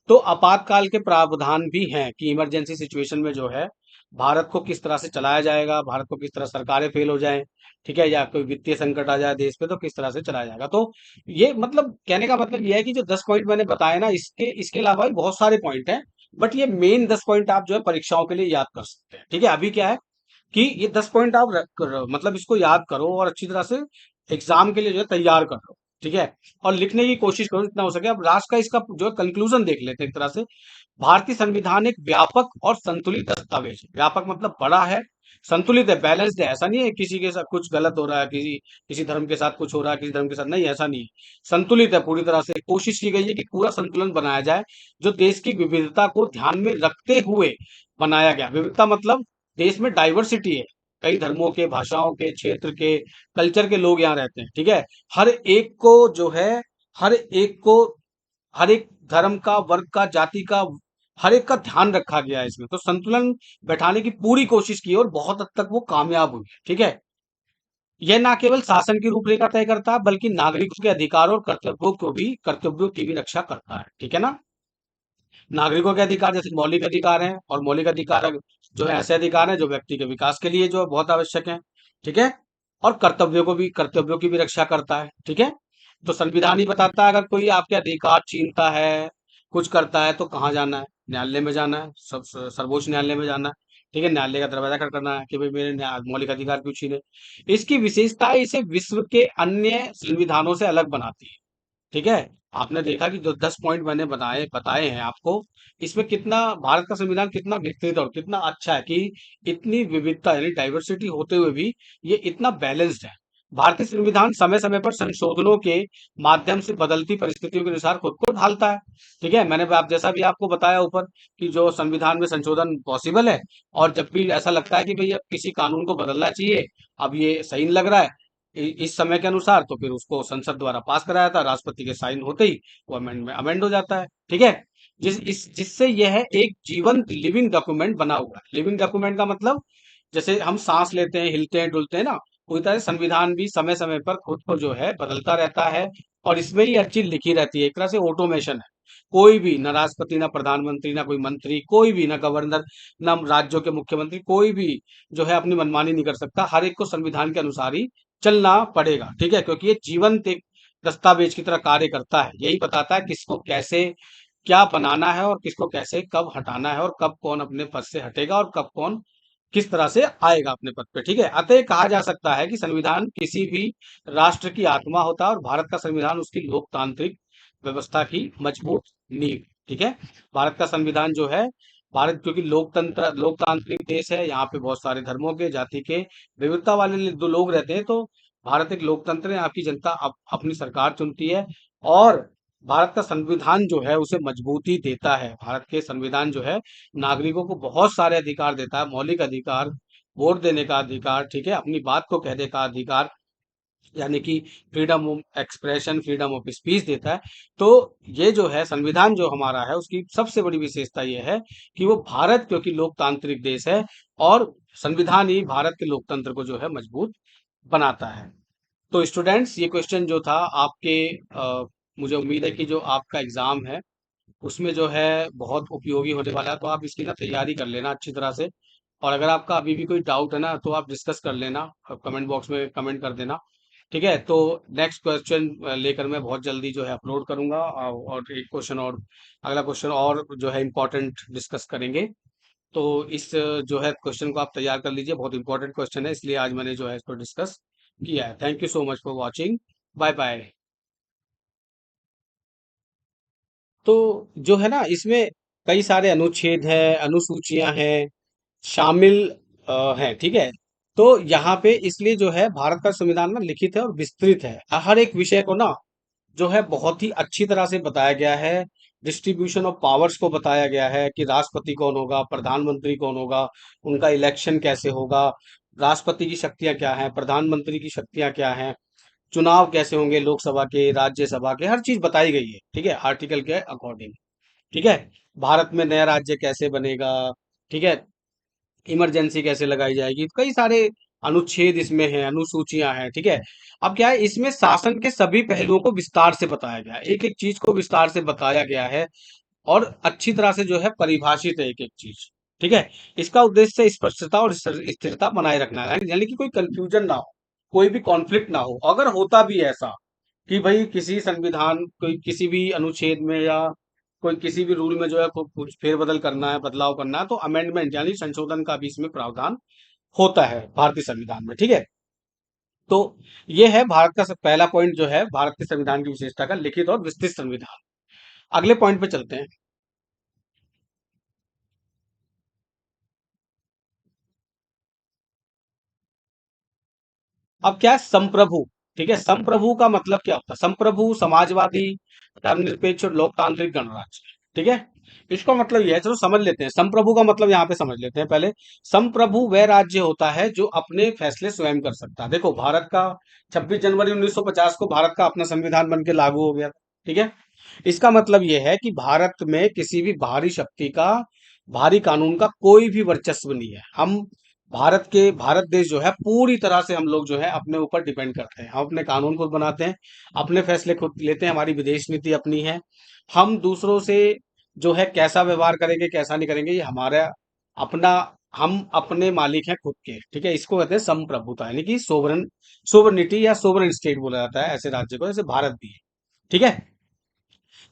तो आपातकाल के प्रावधान भी हैं कि इमरजेंसी सिचुएशन में जो है भारत को किस तरह से चलाया जाएगा, भारत को किस तरह सरकारें फेल हो जाएं, ठीक है, या कोई वित्तीय संकट आ जाए देश पे तो किस तरह से चलाया जाएगा। तो ये मतलब कहने का मतलब ये है कि जो 10 पॉइंट मैंने बताए ना, इसके इसके अलावा भी बहुत सारे पॉइंट हैं, बट ये मेन 10 पॉइंट आप जो है परीक्षाओं के लिए याद कर सकते हैं, ठीक है। अभी क्या है कि ये 10 पॉइंट आप मतलब इसको याद करो और अच्छी तरह से एग्जाम के लिए जो है तैयार कर लो, ठीक है। और लिखने की कोशिश करो जितना हो सके। अब लास्ट का इसका जो है कंक्लूजन देख लेते हैं एक तरह से। भारतीय संविधान एक व्यापक और संतुलित दस्तावेज है। व्यापक मतलब बड़ा है, संतुलित है, बैलेंस्ड है। ऐसा नहीं है किसी के साथ कुछ गलत हो रहा है, किसी किसी धर्म के साथ कुछ हो रहा है, किसी धर्म के साथ नहीं, ऐसा नहीं है। संतुलित है पूरी तरह से। कोशिश की गई है कि पूरा संतुलन बनाया जाए, जो देश की विविधता को ध्यान में रखते हुए बनाया गया। विविधता मतलब देश में डाइवर्सिटी है, कई धर्मों के, भाषाओं के, क्षेत्र के, कल्चर के लोग यहाँ रहते हैं, ठीक है। हर एक को जो है, हर एक को, हर एक धर्म का, वर्ग का, जाति का, हर एक का ध्यान रखा गया है इसमें। तो संतुलन बैठाने की पूरी कोशिश की और बहुत हद तक वो कामयाब हुई है, ठीक है। यह ना केवल शासन की रूपरेखा तय करता है, बल्कि नागरिकों के अधिकारों और कर्तव्यों की भी रक्षा करता है, ठीक है ना। नागरिकों के अधिकार जैसे मौलिक अधिकार हैं, और मौलिक अधिकार जो है ऐसे अधिकार हैं जो व्यक्ति के विकास के लिए जो बहुत आवश्यक हैं, ठीक है। और कर्तव्यों की भी रक्षा करता है, ठीक है। तो संविधान ही बताता है अगर कोई आपके अधिकार छीनता है, कुछ करता है, तो कहाँ जाना है, न्यायालय में जाना है, सर्वोच्च न्यायालय में जाना है, ठीक है। न्यायालय का दरवाजा खटखटाना है कि भाई मेरे मौलिक अधिकार क्यों छीने। इसकी विशेषता इसे विश्व के अन्य संविधानों से अलग बनाती है, ठीक है। आपने देखा कि जो 10 पॉइंट मैंने बताए बताए हैं आपको, इसमें कितना भारत का संविधान कितना विस्तृत और कितना अच्छा है कि इतनी विविधता यानी डाइवर्सिटी होते हुए भी ये इतना बैलेंस्ड है। भारतीय संविधान समय समय पर संशोधनों के माध्यम से बदलती परिस्थितियों के अनुसार खुद को ढालता है, ठीक है। मैंने आप जैसा भी आपको बताया ऊपर कि जो संविधान में संशोधन पॉसिबल है, और जब भी ऐसा लगता है कि भाई अब किसी कानून को बदलना चाहिए, अब ये सही नहीं लग रहा है इस समय के अनुसार, तो फिर उसको संसद द्वारा पास कराया था, राष्ट्रपति के साइन होते ही वो अमेंड हो जाता है, ठीक है। जिससे यह है एक जीवंत लिविंग डॉक्यूमेंट बना हुआ है। लिविंग डॉक्यूमेंट का मतलब जैसे हम सांस लेते हैं, हिलते हैं, डुलते हैं ना, उसी तरह से संविधान भी समय समय पर खुद को जो है बदलता रहता है, और इसमें ही हर चीज लिखी रहती है, एक तरह से ऑटोमेशन है। कोई भी, ना राष्ट्रपति, ना प्रधानमंत्री, ना कोई मंत्री, कोई भी, ना गवर्नर, ना राज्यों के मुख्यमंत्री, कोई भी जो है अपनी मनमानी नहीं कर सकता। हर एक को संविधान के अनुसार ही चलना पड़ेगा, ठीक है, क्योंकि ये जीवंत एक दस्तावेज की तरह कार्य करता है। यही बताता है किसको कैसे क्या बनाना है और किसको कैसे कब हटाना है और कब कौन अपने पद से हटेगा और कब कौन किस तरह से आएगा अपने पद पे, ठीक है। अतः कहा जा सकता है कि संविधान किसी भी राष्ट्र की आत्मा होता है और भारत का संविधान उसकी लोकतांत्रिक व्यवस्था की मजबूत नींव, ठीक है। भारत का संविधान जो है, भारत क्योंकि लोकतांत्रिक देश है, यहाँ पे बहुत सारे धर्मों के, जाति के, विविधता वाले दो लोग रहते हैं, तो भारत एक लोकतंत्र है। आपकी जनता अपनी सरकार चुनती है और भारत का संविधान जो है उसे मजबूती देता है। भारत के संविधान जो है नागरिकों को बहुत सारे अधिकार देता है, मौलिक अधिकार, वोट देने का अधिकार, ठीक है, अपनी बात को कहने का अधिकार, यानी कि freedom of expression, freedom of speech देता है। तो ये जो है संविधान जो हमारा है उसकी सबसे बड़ी विशेषता ये है कि वो भारत क्योंकि लोकतांत्रिक देश है और संविधान ही भारत के लोकतंत्र को जो है मजबूत बनाता है। तो स्टूडेंट्स, ये क्वेश्चन जो था आपके, मुझे उम्मीद है कि जो आपका एग्जाम है उसमें जो है बहुत उपयोगी होने वाला है, तो आप इसकी ना तैयारी कर लेना अच्छी तरह से। और अगर आपका अभी भी कोई डाउट है ना तो आप डिस्कस कर लेना, कमेंट बॉक्स में कमेंट कर देना, ठीक है। तो नेक्स्ट क्वेश्चन लेकर मैं बहुत जल्दी जो है अपलोड करूंगा, और एक क्वेश्चन और, अगला क्वेश्चन और जो है इम्पोर्टेंट डिस्कस करेंगे। तो इस जो है क्वेश्चन को आप तैयार कर लीजिए, बहुत इंपॉर्टेंट क्वेश्चन है, इसलिए आज मैंने जो है इसको डिस्कस किया है। Thank you so much for watching. Bye bye. तो जो है ना इसमें कई सारे अनुच्छेद हैं, अनुसूचियां हैं, शामिल हैं, ठीक है। तो यहाँ पे इसलिए जो है भारत का संविधान ना लिखित है और विस्तृत है। हर एक विषय को ना जो है बहुत ही अच्छी तरह से बताया गया है। डिस्ट्रीब्यूशन ऑफ पावर्स को बताया गया है कि राष्ट्रपति कौन होगा, प्रधानमंत्री कौन होगा, उनका इलेक्शन कैसे होगा, राष्ट्रपति की शक्तियां क्या हैं, प्रधानमंत्री की शक्तियां क्या हैं, चुनाव कैसे होंगे लोकसभा के, राज्यसभा के, हर चीज बताई गई है, ठीक है, आर्टिकल के अकॉर्डिंग, ठीक है। भारत में नया राज्य कैसे बनेगा, ठीक है, इमरजेंसी कैसे लगाई जाएगी, कई सारे अनुच्छेद इसमें हैं, अनुसूचियां हैं, ठीक है। अब क्या है, इसमें शासन के सभी पहलुओं को विस्तार से बताया गया है, एक एक चीज को विस्तार से बताया गया है और अच्छी तरह से जो है परिभाषित है एक एक चीज, ठीक है। इसका उद्देश्य स्पष्टता और स्थिरता बनाए रखना है, यानी कि कोई कंफ्यूजन ना हो, कोई भी कॉन्फ्लिक्ट ना हो। अगर होता भी है ऐसा कि भाई किसी संविधान, कोई किसी भी अनुच्छेद में या कोई किसी भी रूल में जो है कुछ फेरबदल करना है, बदलाव करना है, तो अमेंडमेंट यानी संशोधन का भी इसमें प्रावधान होता है भारतीय संविधान में, ठीक है। तो ये है भारत का पहला पॉइंट जो है भारत के संविधान की विशेषता का, लिखित और विस्तृत संविधान। अगले पॉइंट पे चलते हैं। अब क्या है संप्रभु, ठीक है। संप्रभु का मतलब क्या होता है? संप्रभु समाजवादी, धर्मनिरपेक्ष और लोकतांत्रिक गणराज्य, ठीक है। इसका मतलब यह है, चलो समझ लेते हैं संप्रभु का मतलब, यहाँ पे समझ लेते हैं पहले। संप्रभु वह राज्य होता है जो अपने फैसले स्वयं कर सकता है। देखो भारत का 26 जनवरी 1950 को भारत का अपना संविधान बन के लागू हो गया, ठीक है। इसका मतलब यह है कि भारत में किसी भी बाहरी शक्ति का, बाहरी कानून का कोई भी वर्चस्व नहीं है। हम भारत देश जो है पूरी तरह से हम लोग जो है अपने ऊपर डिपेंड करते हैं, हम अपने कानून खुद बनाते हैं, अपने फैसले खुद लेते हैं, हमारी विदेश नीति अपनी है। हम दूसरों से जो है कैसा व्यवहार करेंगे कैसा नहीं करेंगे ये हमारा अपना, हम अपने मालिक हैं खुद के, ठीक है। इसको कहते हैं संप्रभुता, यानी कि सोवरेनिटी या सोवरेन स्टेट बोला जाता है ऐसे राज्य को, जैसे भारत भी है, ठीक है।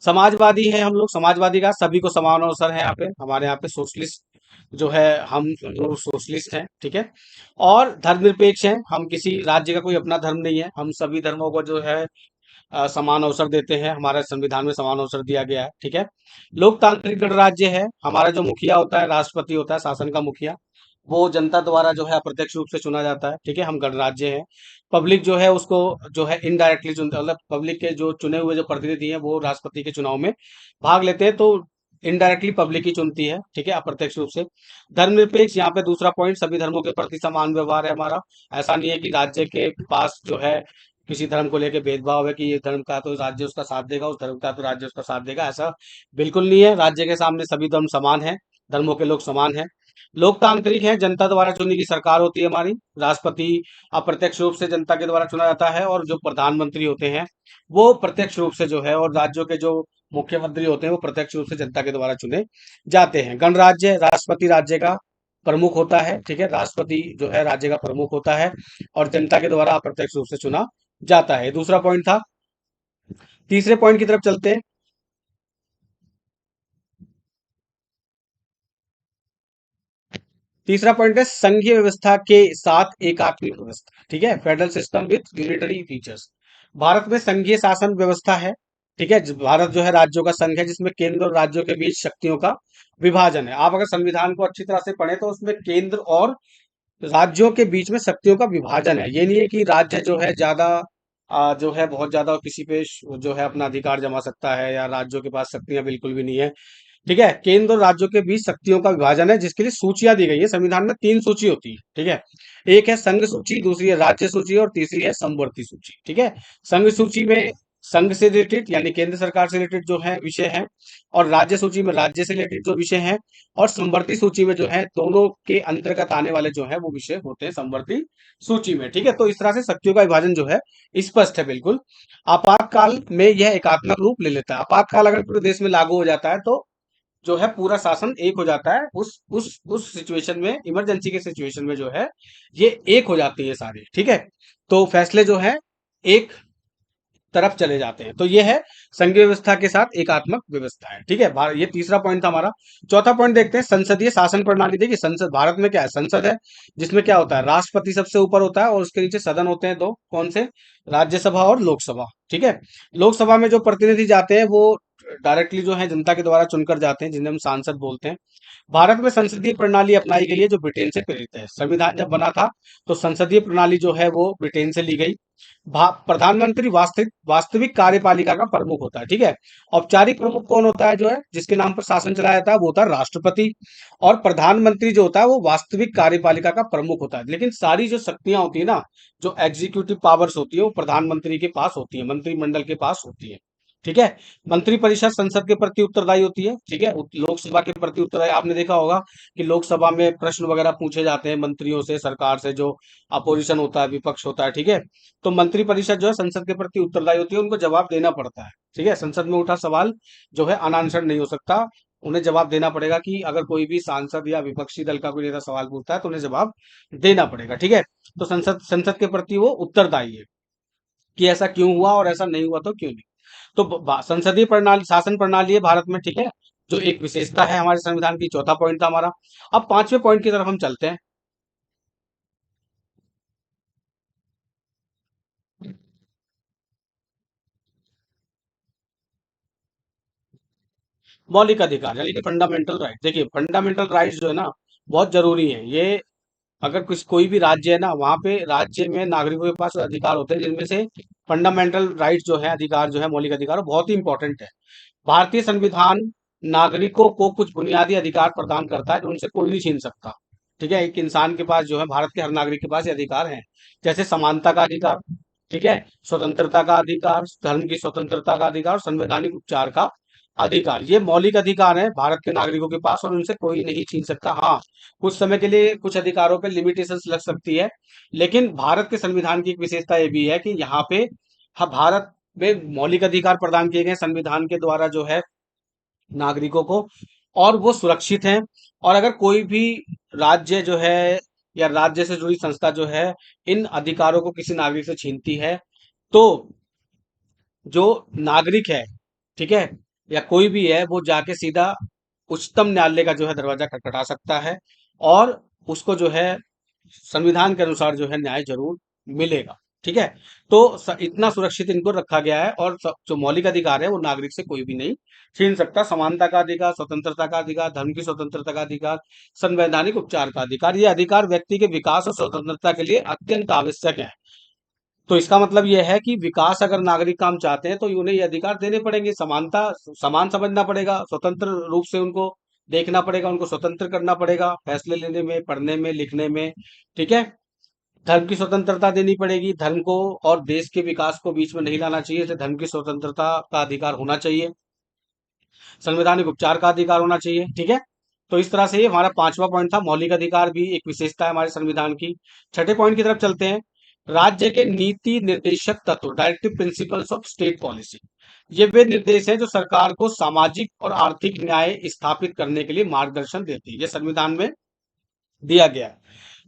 समाजवादी है हम लोग, समाजवादी का सभी को समान अवसर है, यहाँ पे हमारे यहाँ पे सोशलिस्ट जो है, हम लोग सोशलिस्ट हैं, ठीक है। और धर्मनिरपेक्ष हैं, हम किसी राज्य का कोई अपना धर्म नहीं है, हम सभी धर्मों को जो है समान अवसर देते हैं, हमारे संविधान में समान अवसर दिया गया है, ठीक है। लोकतांत्रिक गणराज्य है, हमारा जो मुखिया होता है, राष्ट्रपति होता है, शासन का मुखिया, वो जनता द्वारा जो है अप्रत्यक्ष रूप से चुना जाता है, ठीक है, हम गणराज्य हैं। पब्लिक जो है उसको जो है इनडायरेक्टली चुनता है, मतलब पब्लिक के जो चुने हुए जो प्रतिनिधि हैं वो राष्ट्रपति के चुनाव में भाग लेते हैं, तो इनडायरेक्टली पब्लिक ही चुनती है, ठीक है, अप्रत्यक्ष रूप से। धर्मनिरपेक्ष, यहाँ पे दूसरा पॉइंट, सभी धर्मों के प्रति समान व्यवहार है हमारा। ऐसा नहीं है कि राज्य के पास जो है किसी धर्म को लेकर भेदभाव है कि ये धर्म का तो राज्य उसका साथ देगा, उस धर्म का तो राज्य उसका साथ देगा, ऐसा बिल्कुल नहीं है। राज्य के सामने सभी धर्म समान है, धर्मों के लोग समान हैं। लोकतांत्रिक है, जनता द्वारा चुनी गई सरकार होती है हमारी। राष्ट्रपति अप्रत्यक्ष रूप से जनता के द्वारा चुना जाता है, और जो प्रधानमंत्री होते हैं वो प्रत्यक्ष रूप से जो है, और राज्यों के जो मुख्यमंत्री होते हैं वो प्रत्यक्ष रूप से जनता के द्वारा चुने जाते हैं। गणराज्य, राष्ट्रपति राज्य का प्रमुख होता है, ठीक है, राष्ट्रपति जो है राज्य का प्रमुख होता है, और जनता के द्वारा अप्रत्यक्ष रूप से चुना जाता है। दूसरा पॉइंट था। तीसरे पॉइंट की तरफ चलते हैं। तीसरा पॉइंट है संघीय व्यवस्था के साथ एकात्मिक व्यवस्था, ठीक है, federal system with unitary features. Bharat में संघीय शासन व्यवस्था है, ठीक है, भारत जो है राज्यों का संघ है, जिसमें केंद्र और राज्यों के बीच शक्तियों का विभाजन है। आप अगर संविधान को अच्छी तरह से पढ़े तो उसमें केंद्र और राज्यों के बीच में शक्तियों का विभाजन है। ये नहीं है कि राज्य जो है ज्यादा जो है बहुत ज्यादा किसी पे जो है अपना अधिकार जमा सकता है, या राज्यों के पास शक्तियां बिल्कुल भी नहीं है, ठीक है। केंद्र और राज्यों के बीच शक्तियों का विभाजन है, जिसके लिए सूचियां दी गई है। संविधान में तीन सूची होती है, ठीक है। एक है संघ सूची, दूसरी है राज्य सूची, और तीसरी है समवर्ती सूची, ठीक है। संघ सूची में संघ से रिलेटेड यानी केंद्र सरकार से रिलेटेड जो है विषय है, और राज्य सूची में राज्य से रिलेटेड जो विषय है, और समवर्ती सूची में जो है दोनों के अंतर्गत आने वाले जो है वो विषय होते हैं समवर्ती सूची में, ठीक है। तो इस तरह से शक्तियों का विभाजन जो है स्पष्ट है बिल्कुल। आपातकाल में यह एकात्मक रूप ले लेता है। आपातकाल अगर पूरे देश में लागू हो जाता है तो जो है पूरा शासन एक हो जाता है। उस सिचुएशन में, इमरजेंसी के सिचुएशन में जो है ये एक हो जाती है सारी, ठीक है। तो फैसले जो है एक तरफ चले जाते हैं। तो ये है संघीय व्यवस्था के साथ एकात्मक व्यवस्था है, ठीक है। ये तीसरा पॉइंट था हमारा। चौथा पॉइंट देखते हैं, संसदीय शासन प्रणाली। देखिए संसद, भारत में क्या है, संसद है, जिसमें क्या होता है, राष्ट्रपति सबसे ऊपर होता है, और उसके नीचे सदन होते हैं दो, कौन से, राज्यसभा और लोकसभा, ठीक है। लोकसभा में जो प्रतिनिधि जाते हैं वो डायरेक्टली जो है जनता के द्वारा चुनकर जाते हैं, जिन्हें हम सांसद बोलते हैं। भारत में संसदीय प्रणाली अपनाई गई है, जो ब्रिटेन से प्रेरित है। संविधान जब बना था तो संसदीय प्रणाली जो है वो ब्रिटेन से ली गई। प्रधानमंत्री वास्तविक वास्तविक कार्यपालिका का प्रमुख होता है, ठीक है। औपचारिक प्रमुख कौन होता है, जो है जिसके नाम पर शासन चलाया जाता है, वो होता है राष्ट्रपति। और प्रधानमंत्री जो होता है वो वास्तविक कार्यपालिका का प्रमुख होता है। लेकिन सारी जो शक्तियां होती है ना, जो एग्जीक्यूटिव पावर्स होती है, वो प्रधानमंत्री के पास होती है, मंत्रिमंडल के पास होती है, ठीक है। मंत्रिपरिषद संसद के प्रति उत्तरदायी होती है, ठीक है, लोकसभा के प्रति उत्तरदायी। आपने देखा होगा कि लोकसभा में प्रश्न वगैरह पूछे जाते हैं मंत्रियों से, सरकार से, जो अपोजिशन होता है, विपक्ष होता है, ठीक है। तो मंत्रिपरिषद जो है संसद के प्रति उत्तरदायी होती है, उनको जवाब देना पड़ता है, ठीक है। संसद में उठा सवाल जो है अनांसर्ड नहीं हो सकता, उन्हें जवाब देना पड़ेगा। कि अगर कोई भी सांसद या विपक्षी दल का कोई नेता सवाल पूछता है तो उन्हें जवाब देना पड़ेगा, ठीक है। तो संसद संसद के प्रति वो उत्तरदायी है कि ऐसा क्यों हुआ, और ऐसा नहीं हुआ तो क्यों नहीं। तो संसदीय प्रणाली, शासन प्रणाली है भारत में, ठीक है, जो एक विशेषता है हमारे संविधान की। चौथा पॉइंट था हमारा। अब पांचवें पॉइंट की तरफ हम चलते हैं। मौलिक अधिकार यानी कि फंडामेंटल राइट। देखिए फंडामेंटल राइट्स जो है ना बहुत जरूरी है। ये अगर कुछ कोई भी राज्य है ना, वहां पे राज्य में नागरिकों के पास अधिकार होते हैं, जिनमें से फंडामेंटल राइट जो है, अधिकार जो है, मौलिक अधिकार, वो बहुत ही इंपॉर्टेंट है। भारतीय संविधान नागरिकों को कुछ बुनियादी अधिकार प्रदान करता है, जो उनसे कोई नहीं छीन सकता, ठीक है। एक इंसान के पास जो है, भारत के हर नागरिक के पास ये अधिकार है। जैसे समानता का अधिकार, ठीक है, स्वतंत्रता का अधिकार, धर्म की स्वतंत्रता का अधिकार, संवैधानिक उपचार का अधिकार। ये मौलिक अधिकार है भारत के नागरिकों के पास, और उनसे कोई नहीं छीन सकता। हाँ, कुछ समय के लिए कुछ अधिकारों पे लिमिटेशंस लग सकती है, लेकिन भारत के संविधान की एक विशेषता ये भी है कि यहाँ पे भारत में मौलिक अधिकार प्रदान किए गए संविधान के द्वारा जो है नागरिकों को, और वो सुरक्षित हैं। और अगर कोई भी राज्य जो है, या राज्य से जुड़ी संस्था जो है, इन अधिकारों को किसी नागरिक से छीनती है, तो जो नागरिक है, ठीक है, या कोई भी है, वो जाके सीधा उच्चतम न्यायालय का जो है दरवाजा खटखटा सकता है, और उसको जो है संविधान के अनुसार जो है न्याय जरूर मिलेगा, ठीक है। तो इतना सुरक्षित इनको रखा गया है, और जो मौलिक अधिकार है वो नागरिक से कोई भी नहीं छीन सकता। समानता का अधिकार, स्वतंत्रता का अधिकार, धर्म की स्वतंत्रता का अधिकार, संवैधानिक उपचार का अधिकार, ये अधिकार व्यक्ति के विकास और स्वतंत्रता के लिए अत्यंत आवश्यक है। तो इसका मतलब यह है कि विकास अगर नागरिक काम चाहते हैं तो उन्हें ये अधिकार देने पड़ेंगे। समानता, समान समझना पड़ेगा, स्वतंत्र रूप से उनको देखना पड़ेगा, उनको स्वतंत्र करना पड़ेगा फैसले लेने में, पढ़ने में, लिखने में, ठीक है। धर्म की स्वतंत्रता देनी पड़ेगी, धर्म को और देश के विकास को बीच में नहीं लाना चाहिए, इसे धर्म की स्वतंत्रता का अधिकार होना चाहिए। संवैधानिक उपचार का अधिकार होना चाहिए, ठीक है। तो इस तरह से ये हमारा पांचवा पॉइंट था। मौलिक अधिकार भी एक विशेषता है हमारे संविधान की। छठे पॉइंट की तरफ चलते हैं। राज्य के नीति निर्देशक तत्व, directive principles of state policy. ये वे निर्देश हैं जो सरकार को सामाजिक और आर्थिक न्याय स्थापित करने के लिए मार्गदर्शन देती है। ये संविधान में दिया गया है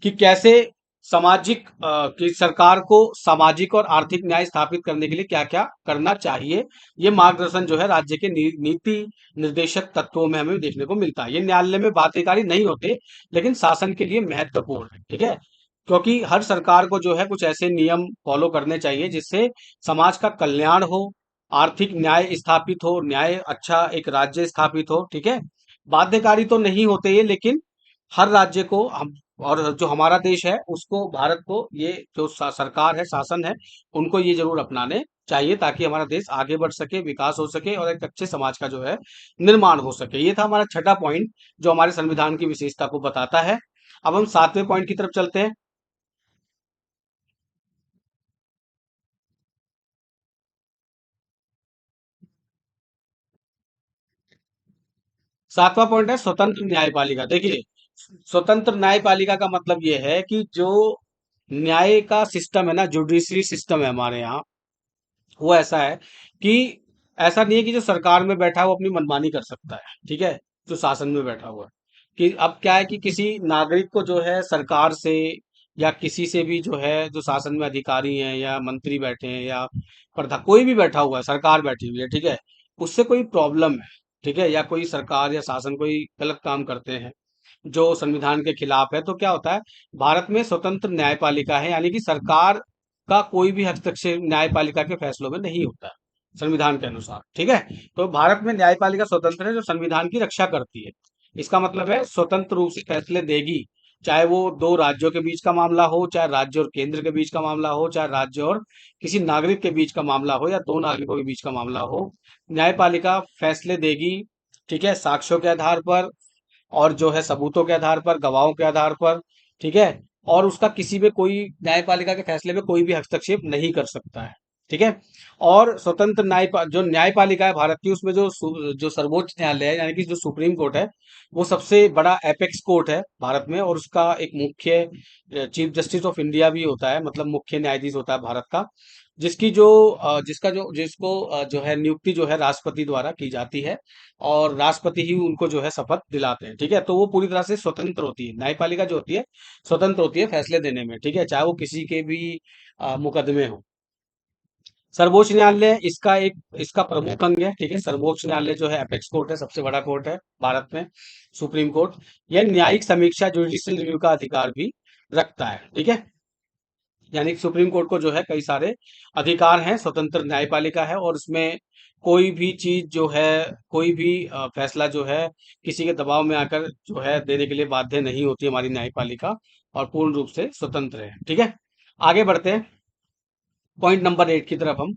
कि कैसे सामाजिक कि सरकार को सामाजिक और आर्थिक न्याय स्थापित करने के लिए क्या क्या करना चाहिए। ये मार्गदर्शन जो है राज्य के नीति निर्देशक तत्वों में हमें देखने को मिलता है। ये न्यायालय में बाध्यकारी नहीं होते, लेकिन शासन के लिए महत्वपूर्ण है। ठीक है, क्योंकि हर सरकार को जो है कुछ ऐसे नियम फॉलो करने चाहिए जिससे समाज का कल्याण हो, आर्थिक न्याय स्थापित हो, न्याय अच्छा एक राज्य स्थापित हो। ठीक है, बाध्यकारी तो नहीं होते ये, लेकिन हर राज्य को हम और जो हमारा देश है उसको, भारत को, ये जो सरकार है, शासन है, उनको ये जरूर अपनाने चाहिए ताकि हमारा देश आगे बढ़ सके, विकास हो सके और एक अच्छे समाज का जो है निर्माण हो सके। ये था हमारा छठा पॉइंट जो हमारे संविधान की विशेषता को बताता है। अब हम सातवें पॉइंट की तरफ चलते हैं। सातवां पॉइंट है स्वतंत्र न्यायपालिका। देखिए, स्वतंत्र न्यायपालिका का मतलब ये है कि जो न्याय का सिस्टम है ना, जुडिशरी सिस्टम है हमारे यहाँ, वो ऐसा है कि ऐसा नहीं है कि जो सरकार में बैठा है वो अपनी मनमानी कर सकता है। ठीक है, जो शासन में बैठा हुआ है, कि अब क्या है कि किसी नागरिक को जो है सरकार से या किसी से भी जो है, जो शासन में अधिकारी हैं या मंत्री बैठे हैं या प्रधा कोई भी बैठा हुआ है, सरकार बैठी हुई है, ठीक है, उससे कोई प्रॉब्लम है, ठीक है, या कोई सरकार या शासन कोई गलत काम करते हैं जो संविधान के खिलाफ है, तो क्या होता है, भारत में स्वतंत्र न्यायपालिका है, यानी कि सरकार का कोई भी हस्तक्षेप न्यायपालिका के फैसलों में नहीं होता है, संविधान के अनुसार। ठीक है, तो भारत में न्यायपालिका स्वतंत्र है, जो संविधान की रक्षा करती है। इसका मतलब है स्वतंत्र रूप से फैसले देगी, चाहे वो दो राज्यों के बीच का मामला हो, चाहे राज्य और केंद्र के बीच का मामला हो, चाहे राज्य और किसी नागरिक के बीच का मामला हो, या दो नागरिकों के बीच का मामला हो, न्यायपालिका फैसले देगी। ठीक है, साक्ष्यों के आधार पर और जो है सबूतों के आधार पर, गवाहों के आधार पर। ठीक है, और उसका किसी में कोई, न्यायपालिका के फैसले में कोई भी हस्तक्षेप नहीं कर सकता है। ठीक है, और स्वतंत्र जो न्यायपालिका है भारत की, उसमें जो सर्वोच्च न्यायालय है, यानी कि जो सुप्रीम कोर्ट है, वो सबसे बड़ा एपेक्स कोर्ट है भारत में, और उसका एक मुख्य चीफ जस्टिस ऑफ इंडिया भी होता है, मतलब मुख्य न्यायाधीश होता है भारत का, जिसकी जो जिसका जो जिसको जो है नियुक्ति जो है राष्ट्रपति द्वारा की जाती है, और राष्ट्रपति ही उनको जो है शपथ दिलाते हैं। ठीक है, तो वो पूरी तरह से स्वतंत्र होती है, न्यायपालिका जो होती है स्वतंत्र होती है फैसले देने में। ठीक है, चाहे वो किसी के भी मुकदमे हो। सर्वोच्च न्यायालय इसका प्रमुख अंग है। ठीक है, सर्वोच्च न्यायालय जो है एपेक्स कोर्ट है, सबसे बड़ा कोर्ट है भारत में, सुप्रीम कोर्ट। यह न्यायिक समीक्षा, जुडिशियल रिव्यू का अधिकार भी रखता है। ठीक है, यानी कि सुप्रीम कोर्ट को जो है कई सारे अधिकार हैं, स्वतंत्र न्यायपालिका है, और उसमें कोई भी चीज जो है, कोई भी फैसला जो है किसी के दबाव में आकर जो है देने के लिए बाध्य नहीं होती हमारी न्यायपालिका, और पूर्ण रूप से स्वतंत्र है। ठीक है, आगे बढ़ते हैं पॉइंट नंबर 8 की तरफ हम।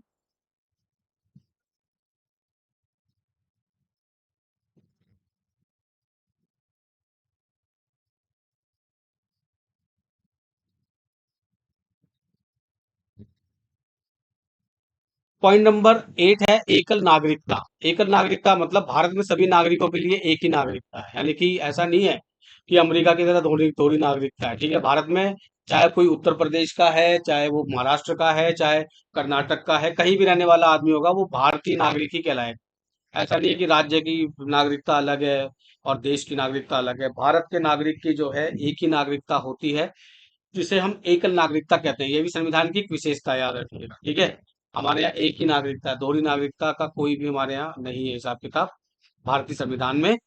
पॉइंट नंबर 8 है एकल नागरिकता। एकल नागरिकता मतलब भारत में सभी नागरिकों के लिए एक ही नागरिकता है, यानी कि ऐसा नहीं है कि अमेरिका की तरह थोड़ी थोड़ी नागरिकता है। ठीक है, भारत में चाहे कोई उत्तर प्रदेश का है, चाहे वो महाराष्ट्र का है, चाहे कर्नाटक का है, कहीं भी रहने वाला आदमी होगा वो भारतीय नागरिक ही कहलाएगा। ऐसा नहीं है कि राज्य की नागरिकता अलग है और देश की नागरिकता अलग है। भारत के नागरिक की जो है एक ही नागरिकता होती है, जिसे हम एकल नागरिकता कहते हैं। ये भी संविधान की एक विशेषता है, याद रखिएगा। ठीक है, हमारे यहाँ एक ही नागरिकता है, दोहरी नागरिकता का कोई भी हमारे यहाँ नहीं है हिसाब किताब भारतीय संविधान में।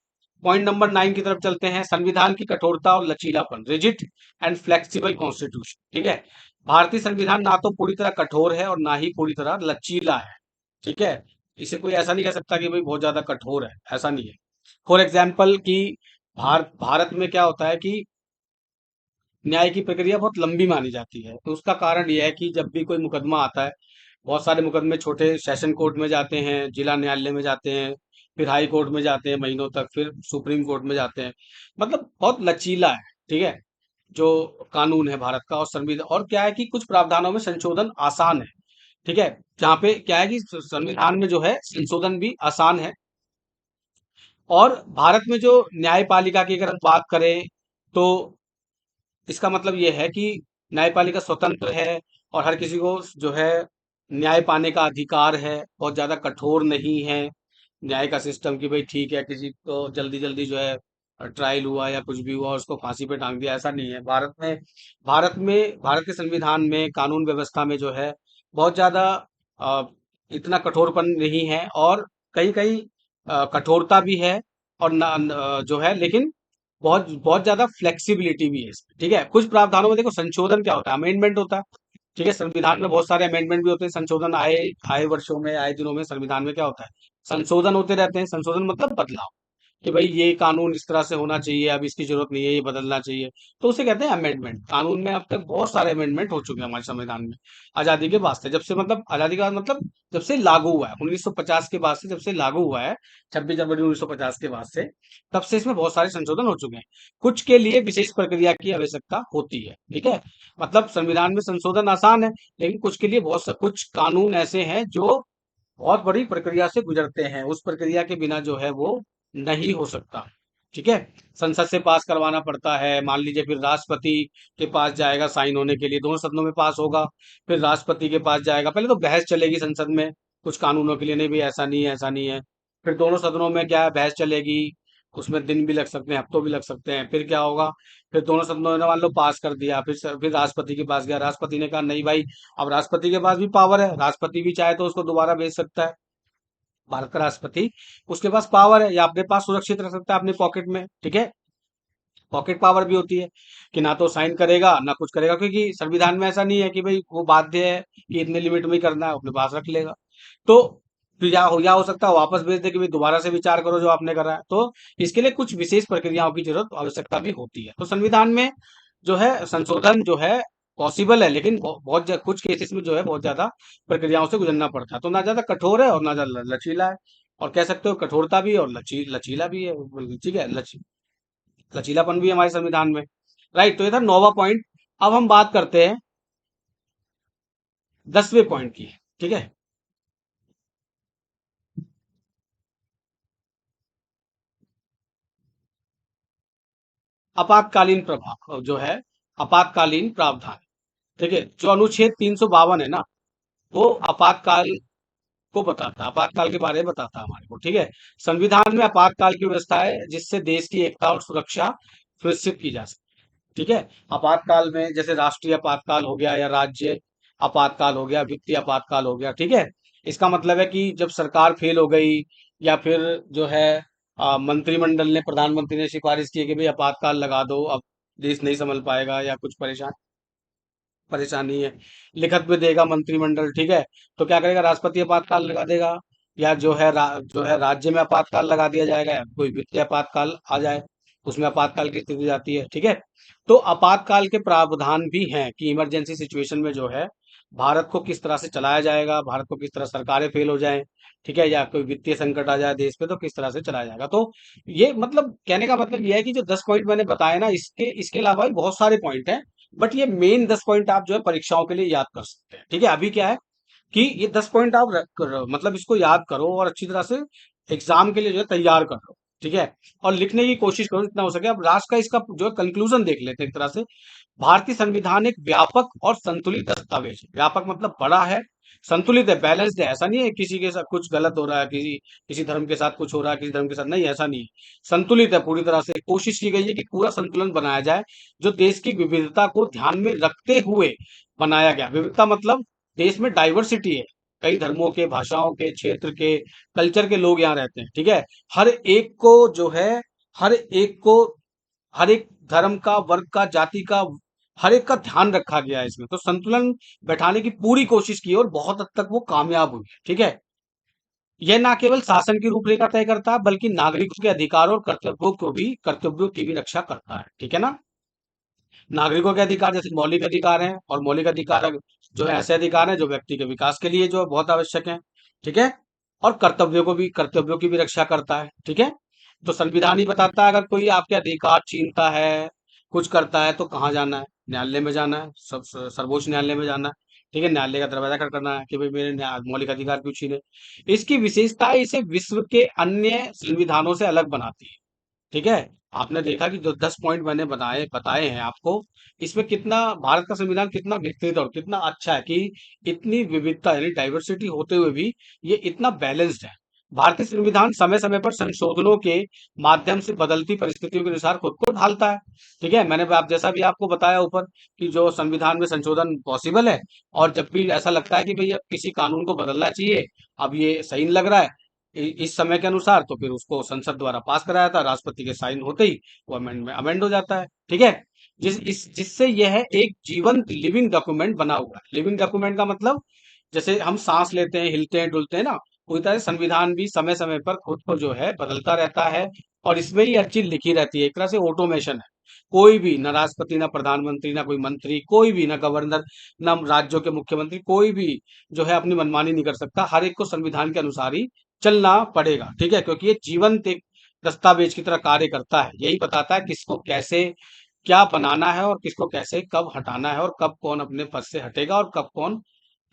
पॉइंट नंबर 9 की तरफ चलते हैं। संविधान की कठोरता और लचीलापन, रिजिड एंड फ्लेक्सिबल कॉन्स्टिट्यूशन। ठीक है, भारतीय संविधान ना तो पूरी तरह कठोर है और ना ही पूरी तरह लचीला है। ठीक है, इसे कोई ऐसा नहीं कह सकता कि भाई बहुत ज्यादा कठोर है, ऐसा नहीं है। फॉर एग्जाम्पल कि भारत में क्या होता है कि न्याय की प्रक्रिया बहुत लंबी मानी जाती है। तो उसका कारण यह है कि जब भी कोई मुकदमा आता है, बहुत सारे मुकदमे छोटे सेशन कोर्ट में जाते हैं, जिला न्यायालय में जाते हैं, फिर हाई कोर्ट में जाते हैं महीनों तक, फिर सुप्रीम कोर्ट में जाते हैं। मतलब बहुत लचीला है। ठीक है, जो कानून है भारत का और संविधान, और क्या है कि कुछ प्रावधानों में संशोधन आसान है। ठीक है, जहाँ पे क्या है कि संविधान में जो है संशोधन भी आसान है। और भारत में जो न्यायपालिका की अगर हम बात करें तो इसका मतलब ये है कि न्यायपालिका स्वतंत्र है और हर किसी को जो है न्याय पाने का अधिकार है, बहुत ज्यादा कठोर नहीं है न्याय का सिस्टम कि भाई ठीक है किसी को जल्दी जल्दी जो है ट्रायल हुआ या कुछ भी हुआ उसको फांसी पे टांग दिया, ऐसा नहीं है। भारत के संविधान में कानून व्यवस्था में जो है बहुत ज्यादा अ, इतना कठोरपन नहीं है और कहीं कहीं कठोरता भी है और जो है लेकिन बहुत बहुत ज्यादा फ्लेक्सिबिलिटी भी है इसमें, ठीक है। कुछ प्रावधानों में देखो संशोधन क्या होता है, अमेंडमेंट होता है, ठीक है। संविधान में बहुत सारे अमेंडमेंट भी होते हैं, संशोधन आए आए वर्षों में आए दिनों में संविधान में क्या होता है, संशोधन होते रहते हैं। संशोधन मतलब बदलाव, कि भाई ये कानून इस तरह से होना चाहिए, अब इसकी जरूरत नहीं है, ये बदलना चाहिए, तो उसे कहते हैं अमेंडमेंट। कानून में अब तक बहुत सारे अमेंडमेंट हो चुके हैं हमारे संविधान में आजादी के बाद से, जब से मतलब आजादी के बाद मतलब जब से लागू हुआ है 1950 के बाद से, जब से लागू हुआ है 26 जनवरी 1950 के बाद से, तब से इसमें बहुत सारे संशोधन हो चुके हैं। कुछ के लिए विशेष प्रक्रिया की आवश्यकता होती है, ठीक है। मतलब संविधान में संशोधन आसान है, लेकिन कुछ के लिए कुछ कानून ऐसे हैं जो बहुत बड़ी प्रक्रिया से गुजरते हैं, उस प्रक्रिया के बिना जो है वो नहीं हो सकता, ठीक है। संसद से पास करवाना पड़ता है, मान लीजिए फिर राष्ट्रपति के पास जाएगा साइन होने के लिए, दोनों सदनों में पास होगा, फिर राष्ट्रपति के पास जाएगा, पहले तो बहस चलेगी संसद में कुछ कानूनों के लिए, नहीं भाई ऐसा नहीं है ऐसा नहीं है, फिर दोनों सदनों में क्या है बहस चलेगी, उसमें दिन भी लग सकते हैं, हफ्तों भी लग सकते हैं, फिर क्या होगा, फिर दोनों सदनों ने मान लो पास कर दिया, फिर राष्ट्रपति के पास गया, राष्ट्रपति ने कहा नहीं भाई, अब राष्ट्रपति के पास भी पावर है, राष्ट्रपति भी चाहे तो उसको दोबारा भेज सकता है, भारत का राष्ट्रपति, उसके पास पावर है या अपने पास सुरक्षित रख सकता है अपने पॉकेट में, ठीक है। पॉकेट पावर भी होती है कि ना तो साइन करेगा ना कुछ करेगा, क्योंकि संविधान में ऐसा नहीं है कि भाई वो बाध्य है कि इतने लिमिट में ही करना है, अपने पास रख लेगा। तो फिर या हो सकता है वापस भेज दे कि भाई दोबारा से विचार करो जो आपने करा है, तो इसके लिए कुछ विशेष प्रक्रियाओं की जरूरत आवश्यकता भी होती है। तो संविधान में जो है संशोधन जो है पॉसिबल है, लेकिन कुछ केसेस में जो है बहुत ज्यादा प्रक्रियाओं से गुजरना पड़ता है, तो ना ज्यादा कठोर है और ना ज्यादा लचीला है, और कह सकते हो कठोरता भी और लचीला भी है, ठीक है। लचीलापन भी है हमारे संविधान में, राइट। तो ये था 9वां पॉइंट। अब हम बात करते हैं 10वें पॉइंट की, ठीक है। आपातकालीन प्रभाव जो है, आपातकालीन प्रावधान, ठीक है। जो अनुच्छेद 352 है ना, वो आपातकाल को बताता है, आपातकाल के बारे में बताता है हमारे को, ठीक है। संविधान में आपातकाल की व्यवस्था है जिससे देश की एकता और सुरक्षा सुनिश्चित की जा सकती है, ठीक है। आपातकाल में जैसे राष्ट्रीय आपातकाल हो गया या राज्य आपातकाल हो गया, वित्तीय आपातकाल हो गया, ठीक है। इसका मतलब है कि जब सरकार फेल हो गई या फिर जो है मंत्रिमंडल ने, प्रधानमंत्री ने सिफारिश की कि भाई आपातकाल लगा दो, अब देश नहीं संभल पाएगा या कुछ परेशानी है, लिखित में देगा मंत्रिमंडल, ठीक है। तो क्या करेगा, राष्ट्रपति आपातकाल लगा देगा, या जो है राज्य में आपातकाल लगा दिया जाएगा, या कोई वित्तीय आपातकाल आ जाए उसमें आपातकाल की स्थिति जाती है, ठीक है। तो आपातकाल के प्रावधान भी हैं कि इमरजेंसी सिचुएशन में जो है भारत को किस तरह से चलाया जाएगा, भारत को किस तरह सरकारें फेल हो जाएं, ठीक है, या कोई वित्तीय संकट आ जाए देश पे तो किस तरह से चलाया जाएगा। तो ये मतलब कहने का मतलब ये है कि जो 10 पॉइंट मैंने बताए ना, इसके इसके अलावा भी बहुत सारे पॉइंट हैं, बट ये मेन 10 पॉइंट आप जो है परीक्षाओं के लिए याद कर सकते हैं, ठीक है। अभी क्या है कि ये 10 पॉइंट आप मतलब इसको याद करो और अच्छी तरह से एग्जाम के लिए जो है तैयार कर लो, ठीक है। और लिखने की कोशिश करो जितना हो सके। अब लास्ट का इसका जो है कंक्लूजन देख लेते हैं एक तरह से। भारतीय संविधान एक व्यापक और संतुलित दस्तावेज है। व्यापक मतलब बड़ा है, संतुलित है, बैलेंस्ड है, ऐसा नहीं है किसी के साथ कुछ गलत हो रहा है, किसी किसी धर्म के साथ कुछ हो रहा है, किसी धर्म के साथ नहीं, ऐसा नहीं है। संतुलित है, पूरी तरह से कोशिश की गई है कि पूरा संतुलन बनाया जाए, जो देश की विविधता को ध्यान में रखते हुए बनाया गया। विविधता मतलब देश में डाइवर्सिटी है, कई धर्मों के, भाषाओं के, क्षेत्र के, कल्चर के लोग यहाँ रहते हैं, ठीक है। हर एक को जो है, हर एक को, हर एक धर्म का, वर्ग का, जाति का, हर एक का ध्यान रखा गया है इसमें। तो संतुलन बैठाने की पूरी कोशिश की और बहुत हद तक वो कामयाब हुई है, ठीक है। यह ना केवल शासन की रूपरेखा तय करता है बल्कि नागरिकों के अधिकारों और कर्तव्यों की भी रक्षा करता है, ठीक है ना। नागरिकों के अधिकार जैसे मौलिक अधिकार हैं, और मौलिक अधिकार जो है ऐसे अधिकार हैं जो व्यक्ति के विकास के लिए जो है बहुत आवश्यक हैं, ठीक है। और कर्तव्यों की भी रक्षा करता है, ठीक है। तो संविधान ही बताता है अगर कोई आपके अधिकार छीनता है, कुछ करता है, तो कहाँ जाना है, न्यायालय में जाना है, सर्वोच्च न्यायालय में जाना है, ठीक है, न्यायालय का दरवाजा खटखटाना कि भाई मेरे मौलिक अधिकार क्यों छीने। इसकी विशेषता इसे विश्व के अन्य संविधानों से अलग बनाती है। ठीक है, आपने देखा कि जो 10 पॉइंट मैंने बनाए बताए हैं आपको, इसमें कितना भारत का संविधान कितना विस्तृत और कितना अच्छा है कि इतनी विविधता यानी डाइवर्सिटी होते हुए भी ये इतना बैलेंस्ड है। भारतीय संविधान समय समय पर संशोधनों के माध्यम से बदलती परिस्थितियों के अनुसार खुद को ढालता है। ठीक है, मैंने आप जैसा भी आपको बताया ऊपर कि जो संविधान में संशोधन पॉसिबल है, और जब भी ऐसा लगता है कि भाई अब किसी कानून को बदलना चाहिए, अब ये सही नहीं लग रहा है इस समय के अनुसार, तो फिर उसको संसद द्वारा पास कराया था, राष्ट्रपति के साइन होते ही वो अमेंड में अमेंड हो जाता है। ठीक है, जिससे यह है एक जीवंत लिविंग डॉक्यूमेंट बना हुआ है। लिविंग डॉक्यूमेंट का मतलब जैसे हम सांस लेते हैं, हिलते हैं, डुलते हैं ना, उसी तरह संविधान भी समय समय पर खुद को जो है बदलता रहता है, और इसमें ही हर चीज लिखी रहती है। एक तरह से ऑटोमेशन है। कोई भी, ना राष्ट्रपति, ना प्रधानमंत्री, ना कोई मंत्री, कोई भी, ना गवर्नर, ना राज्यों के मुख्यमंत्री, कोई भी जो है अपनी मनमानी नहीं कर सकता। हर एक को संविधान के अनुसार ही चलना पड़ेगा। ठीक है, क्योंकि ये जीवंत एक दस्तावेज की तरह कार्य करता है। यही बताता है किसको कैसे क्या बनाना है, और किसको कैसे कब हटाना है, और कब कौन अपने पद से हटेगा, और कब कौन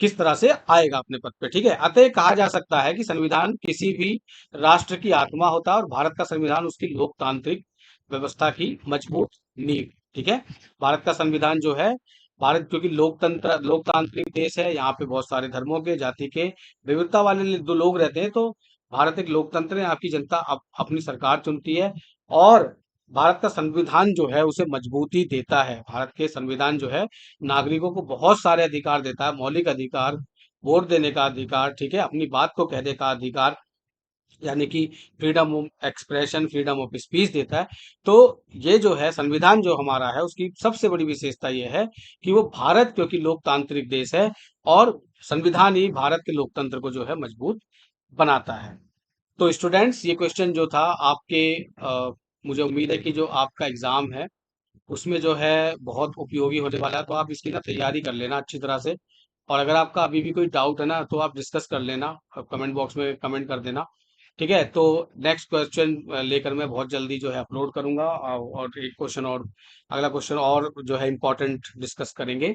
किस तरह से आएगा अपने पद पे। ठीक है, अतः कहा जा सकता है कि संविधान किसी भी राष्ट्र की आत्मा होता है, और भारत का संविधान उसकी लोकतांत्रिक व्यवस्था की मजबूत नींव। ठीक है, भारत का संविधान जो है, भारत क्योंकि लोकतांत्रिक देश है, यहाँ पे बहुत सारे धर्मों के, जाति के, विविधता वाले दो लोग रहते हैं, तो भारत एक लोकतंत्र है। आपकी जनता अपनी सरकार चुनती है, और भारत का संविधान जो है उसे मजबूती देता है। भारत के संविधान जो है नागरिकों को बहुत सारे अधिकार देता है, मौलिक अधिकार, वोट देने का अधिकार, ठीक है, अपनी बात को कहने का अधिकार, यानी कि freedom of expression, freedom of speech देता है। तो ये जो है संविधान जो हमारा है, उसकी सबसे बड़ी विशेषता ये है कि वो भारत क्योंकि लोकतांत्रिक देश है, और संविधान ही भारत के लोकतंत्र को जो है मजबूत बनाता है। तो स्टूडेंट्स, ये क्वेश्चन जो था आपके, मुझे उम्मीद है कि जो आपका एग्जाम है उसमें जो है बहुत उपयोगी होने वाला है। तो आप इसकी ना तैयारी कर लेना अच्छी तरह से, और अगर आपका अभी भी कोई डाउट है ना, तो आप डिस्कस कर लेना, कमेंट बॉक्स में कमेंट कर देना। ठीक है, तो नेक्स्ट क्वेश्चन लेकर मैं बहुत जल्दी जो है अपलोड करूंगा, और एक क्वेश्चन और, अगला क्वेश्चन और जो है इम्पोर्टेंट डिस्कस करेंगे।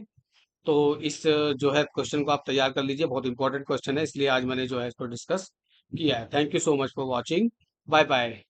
तो इस जो है क्वेश्चन को आप तैयार कर लीजिए, बहुत इंपॉर्टेंट क्वेश्चन है, इसलिए आज मैंने जो है इसको डिस्कस किया है। Thank you so much for watching. Bye bye.